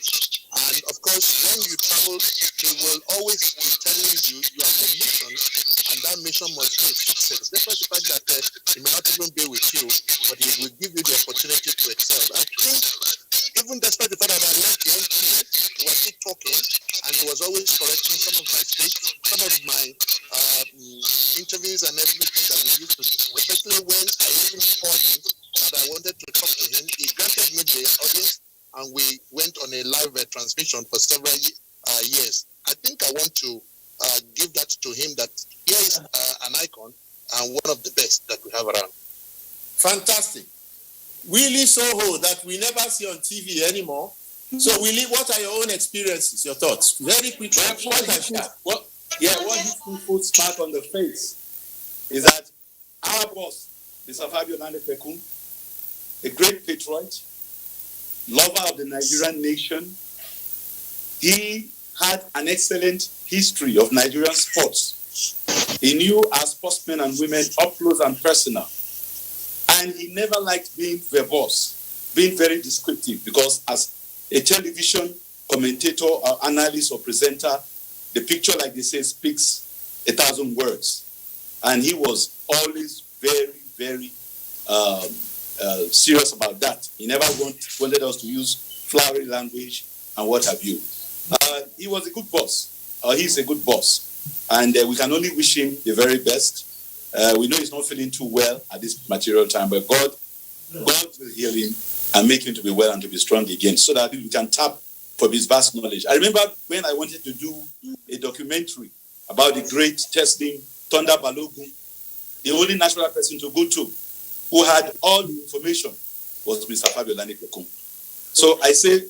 And of course, when you travel, he will always be telling you have a mission, and that mission must be a success. Despite the fact that he may not even be with you, but he will give you the opportunity to excel. I think, even despite the fact that I left the NTA, we were still talking, and he was always correcting some of my mistakes, some of my interviews and everything that we used to do, especially when I even called him and I wanted to talk to him. He granted me the audience, and we went on a live transmission for several years. I think I want to give that to him, that here is an icon and one of the best that we have around. Fantastic. Willie Soho, that we never see on TV anymore. So Willie, what are your own experiences, your thoughts? Very quickly. What he puts back on the face is that our boss, Mr. Fabio Lanipekun, a great patriot, lover of the Nigerian nation, he had an excellent history of Nigerian sports. He knew our sportsmen and women up close and personal. And he never liked being verbose, being very descriptive, because as a television commentator or analyst or presenter, the picture, like they say, speaks 1,000 words. And he was always very, very serious about that. He never wanted us to use flowery language and what have you. He was a good boss. He's a good boss. And we can only wish him the very best. We know he's not feeling too well at this material time, but God will heal him and make him to be well and to be strong again, so that we can tap from his vast knowledge. I remember when I wanted to do a documentary about the great testing Thunder Balogun, the only natural person to go to who had all the information was Mr. Fabio Lanipekun. So I say,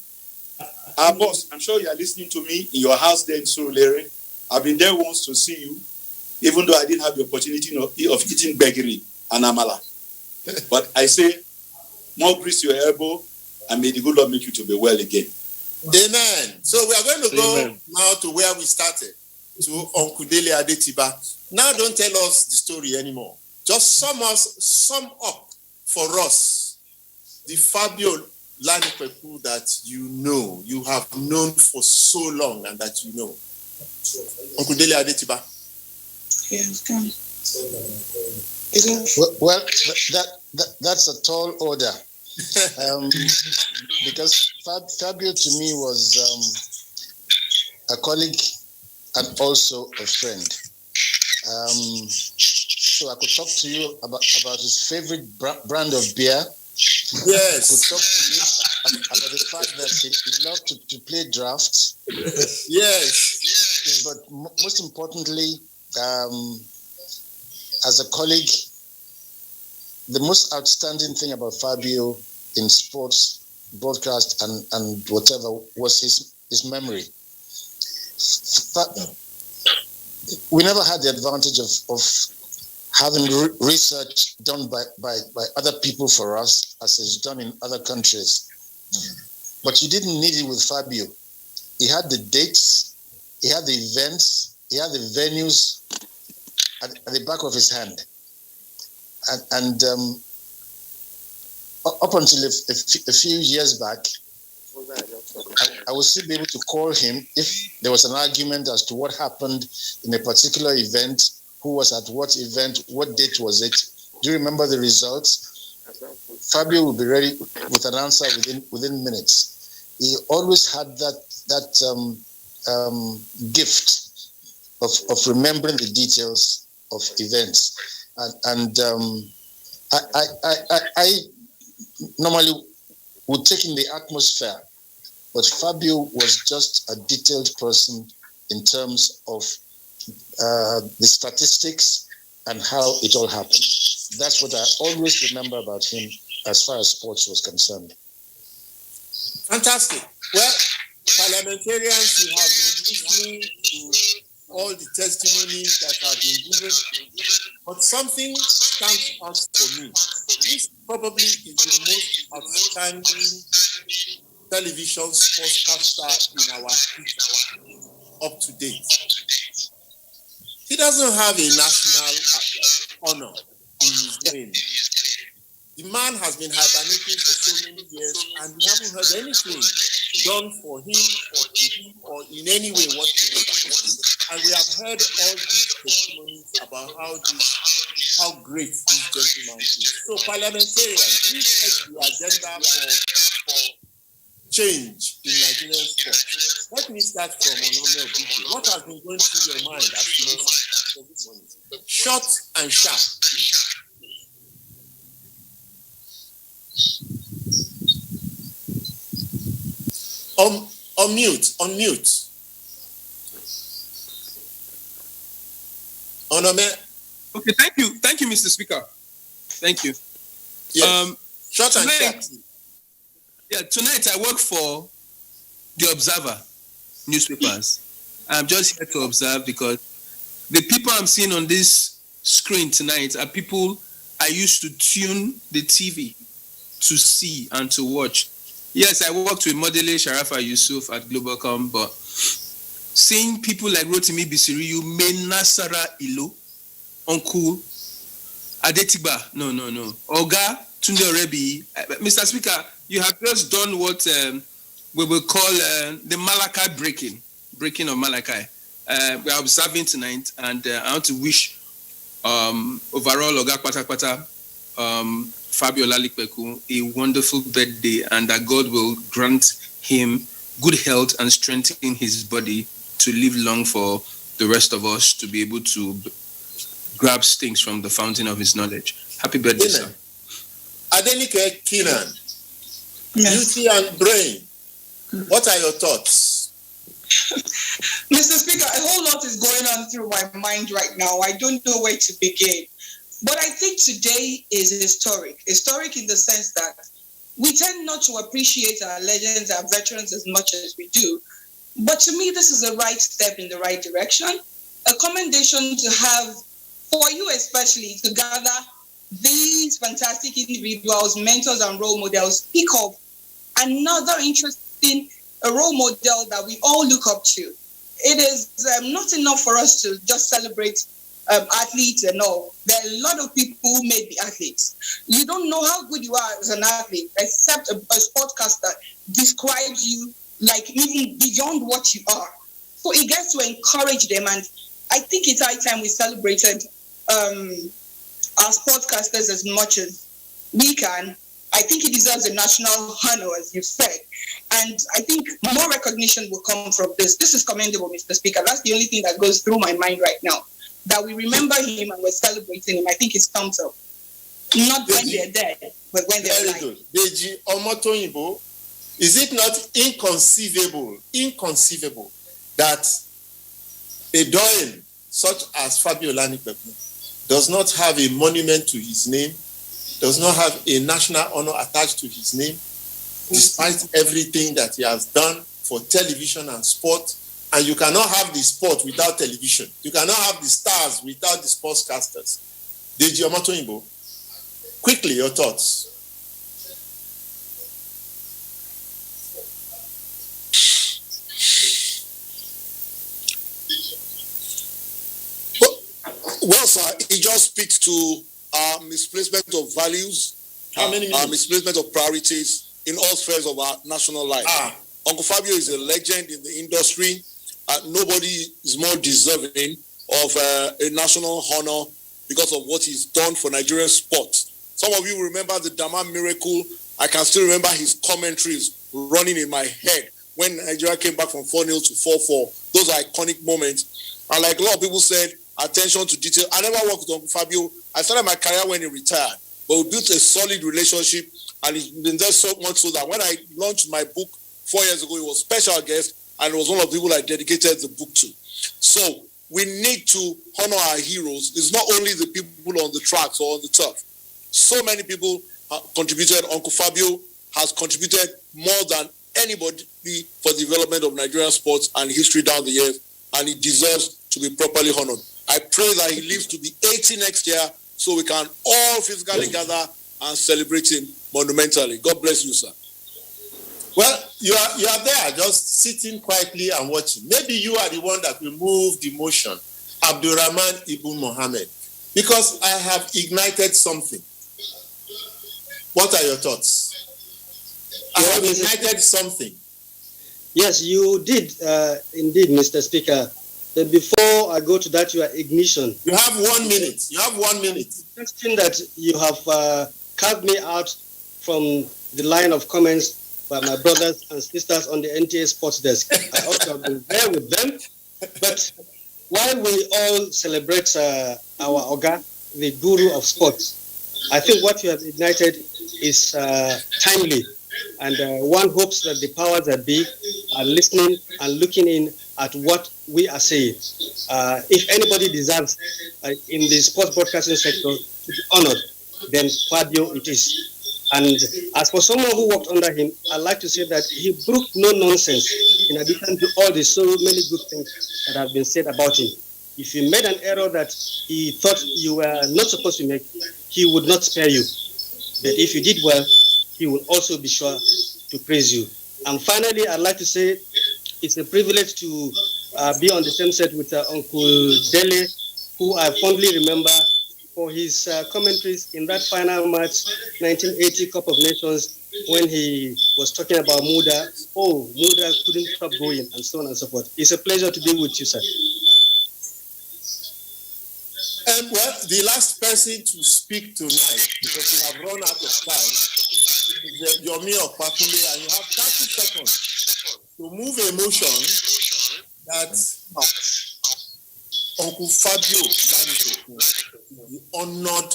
our boss, I'm sure you are listening to me in your house there in Surulere. I've been there once to see you, even though I didn't have the opportunity of eating begiri and amala. But I say, more grease to your elbow, and may the good Lord make you to be well again. Amen. So we are going to go now to where we started, to Uncle Dele Adetiba. Now don't tell us the story anymore. Just sum up for us the Fabio Lanipekun that you have known for so long and that you know. Uncle Dele Adetiba. Well, that's a tall order, because Fabio to me was a colleague and also a friend. So I could talk to you about his favorite brand of beer. Yes. I could talk to you about the fact that he loved to play drafts. Yes. But most importantly, as a colleague, the most outstanding thing about Fabio in sports, broadcast, and whatever was his memory. We never had the advantage of having research done by other people for us, as is done in other countries. But you didn't need it with Fabio. He had the dates, he had the events, he had the venues at the back of his hand. And up until a few years back, I would still be able to call him if there was an argument as to what happened in a particular event, who was at what event, what date was it. Do you remember the results? Fabio would be ready with an answer within minutes. He always had that gift of remembering the details of events. And I normally would take in the atmosphere, but Fabio was just a detailed person in terms of the statistics and how it all happened. That's what I always remember about him as far as sports was concerned. Fantastic. Well, parliamentarians, you have been listening to all the testimonies that have been given, but something stands out for me. This probably is the most outstanding television sportscaster in our city up to date. He doesn't have a national honor in his name. The man has been hibernating for so many years, and we haven't heard anything done for him or in any way whatsoever. And we have heard all these testimonies about how great this gentleman is. So parliamentarians, please set the agenda for change in Nigerian sport. Let me start from Onome Obuchi. What has been going through your mind as you listen to this morning? Short and sharp. Unmute. Onome. Okay, thank you, Mr. Speaker. Thank you. Yes. Short and sharp. Yeah, tonight I work for the Observer newspapers. I'm just here to observe because the people I'm seeing on this screen tonight are people I used to tune the TV to see and to watch. Yes, I worked with Modele Sharafa Yusuf at Globalcom, but seeing people like Rotimi Bisiriyu, Menasara Ilo, Uncle Adetiba, no. Oga Tunde Orebi. Mr. Speaker, you have just done what we will call the Malachi breaking of Malachi. We are observing tonight, and I want to wish overall Oga Kwata Fabio Lalikpeku a wonderful birthday, and that God will grant him good health and strengthen his body to live long for the rest of us to be able to grab things from the fountain of his knowledge. Happy birthday, sir. Adenike Keenan, Beauty and Brain, what are your thoughts? Mr. Speaker, a whole lot is going on through my mind right now. I don't know where to begin. But I think today is historic. Historic in the sense that we tend not to appreciate our legends, our veterans as much as we do. But to me, this is a right step in the right direction. A commendation to have, for you especially, to gather these fantastic individuals, mentors and role models, speak of another interesting role model that we all look up to. It is not enough for us to just celebrate athletes and all. There are a lot of people who may be athletes. You don't know how good you are as an athlete, except a sportcaster describes you like even beyond what you are. So it gets to encourage them, and I think it's high time we celebrated our sportscasters as much as we can. I think it deserves a national honor, as you said. And I think more recognition will come from this. This is commendable, Mr. Speaker. That's the only thing that goes through my mind right now. That we remember him and we're celebrating him. I think it's thumbs up. Not when they're dead, but when they're alive. Very good. Deji Omotoyinbo, is it not inconceivable that a Doyen such as Fabio Lanikpeku does not have a monument to his name, does not have a national honor attached to his name, despite everything that he has done for television and sport? And you cannot have the sport without television. You cannot have the stars without the sportscasters. Deji Omotoyinbo, quickly, your thoughts. Well, sir, it just speaks to misplacement of values, misplacement of priorities in all spheres of our national life. Uncle Fabio is a legend in the industry. Nobody is more deserving of a national honor because of what he's done for Nigerian sports. Some of you remember the Dama miracle. I can still remember his commentaries running in my head when Nigeria came back from 4-0 to 4-4. Those are iconic moments. And like a lot of people said, attention to detail. I never worked with Uncle Fabio. I started my career when he retired, but we built a solid relationship, and he's been there so much so that when I launched my book 4 years ago, he was a special guest, and it was one of the people I dedicated the book to. So we need to honor our heroes. It's not only the people on the tracks or on the turf. So many people contributed. Uncle Fabio has contributed more than anybody for the development of Nigerian sports and history down the years, and he deserves to be properly honored. I pray that he lives to be 80 next year so we can all physically gather and celebrate him monumentally. God bless you, sir. Well, you are there, just sitting quietly and watching. Maybe you are the one that will move the motion, Abdurrahman Ibn Mohammed, because I have ignited something. What are your thoughts? I have ignited something. Yes, you did indeed, Mr. Speaker. But before I go to that, your ignition. You have 1 minute. You have 1 minute. The question that you have carved me out from the line of comments by my brothers and sisters on the NTA Sports Desk. I also have been there with them. But while we all celebrate our Oga, the guru of sports, I think what you have ignited is timely. And one hopes that the powers that be are listening and looking in at what we are saying. If anybody deserves in the sports broadcasting sector to be honored, then Fabio it is. And as for someone who worked under him, I'd like to say that he broke no nonsense in addition to all the so many good things that have been said about him. If you made an error that he thought you were not supposed to make, he would not spare you. But if you did well, he will also be sure to praise you. And finally, I'd like to say it's a privilege to be on the same set with Uncle Dele, who I fondly remember for his commentaries in that final match, 1980 Cup of Nations, when he was talking about Muda. Oh, Muda couldn't stop going, and so on and so forth. It's a pleasure to be with you, sir. Well, the last person to speak tonight, because we have run out of time, is Yomi Okpakunle, and you have 30 seconds to move a motion that Uncle Fabio should be honored.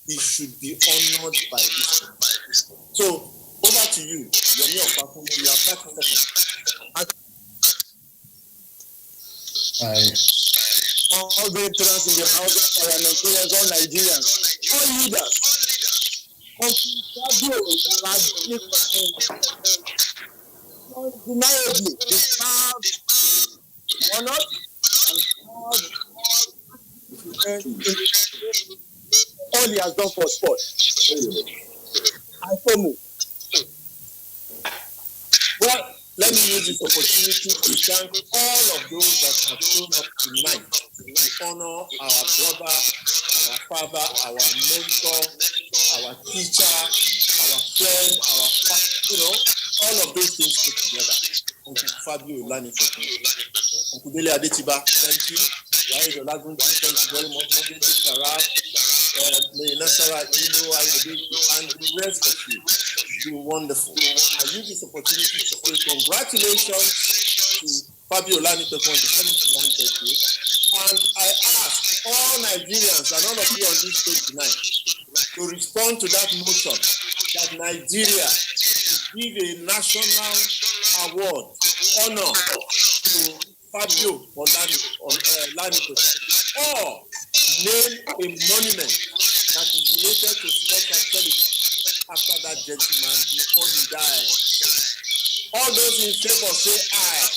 He should be honored by this. So, over to you, Yomi Okpakunle. You have 30 seconds. All veterans in the house, parliamentarians, all Nigerians, all leaders. Undeniably deserve honor and all he has done for sport. I promise. Well, let me use this opportunity to thank all of those that have shown up tonight to honor our brother, our father, our mentor, our teacher, our friend, our all of those things put together. Uncle Fabio Lani, Uncle Dele Adetiba, thank you. Yahya Olagunju, thank you very much. Nasara, and the rest of you. You're wonderful. I use this opportunity to say congratulations to Fabio Lani on the 79th birthday. And I ask all Nigerians and all of you on this stage tonight to respond to that motion that Nigeria give a national award, honor to Fabio Lani, or name a monument that is related to sports and television after that gentleman before he died. All those in favor say aye.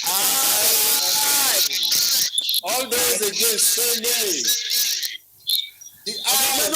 Aye. All those against say nay. The aye.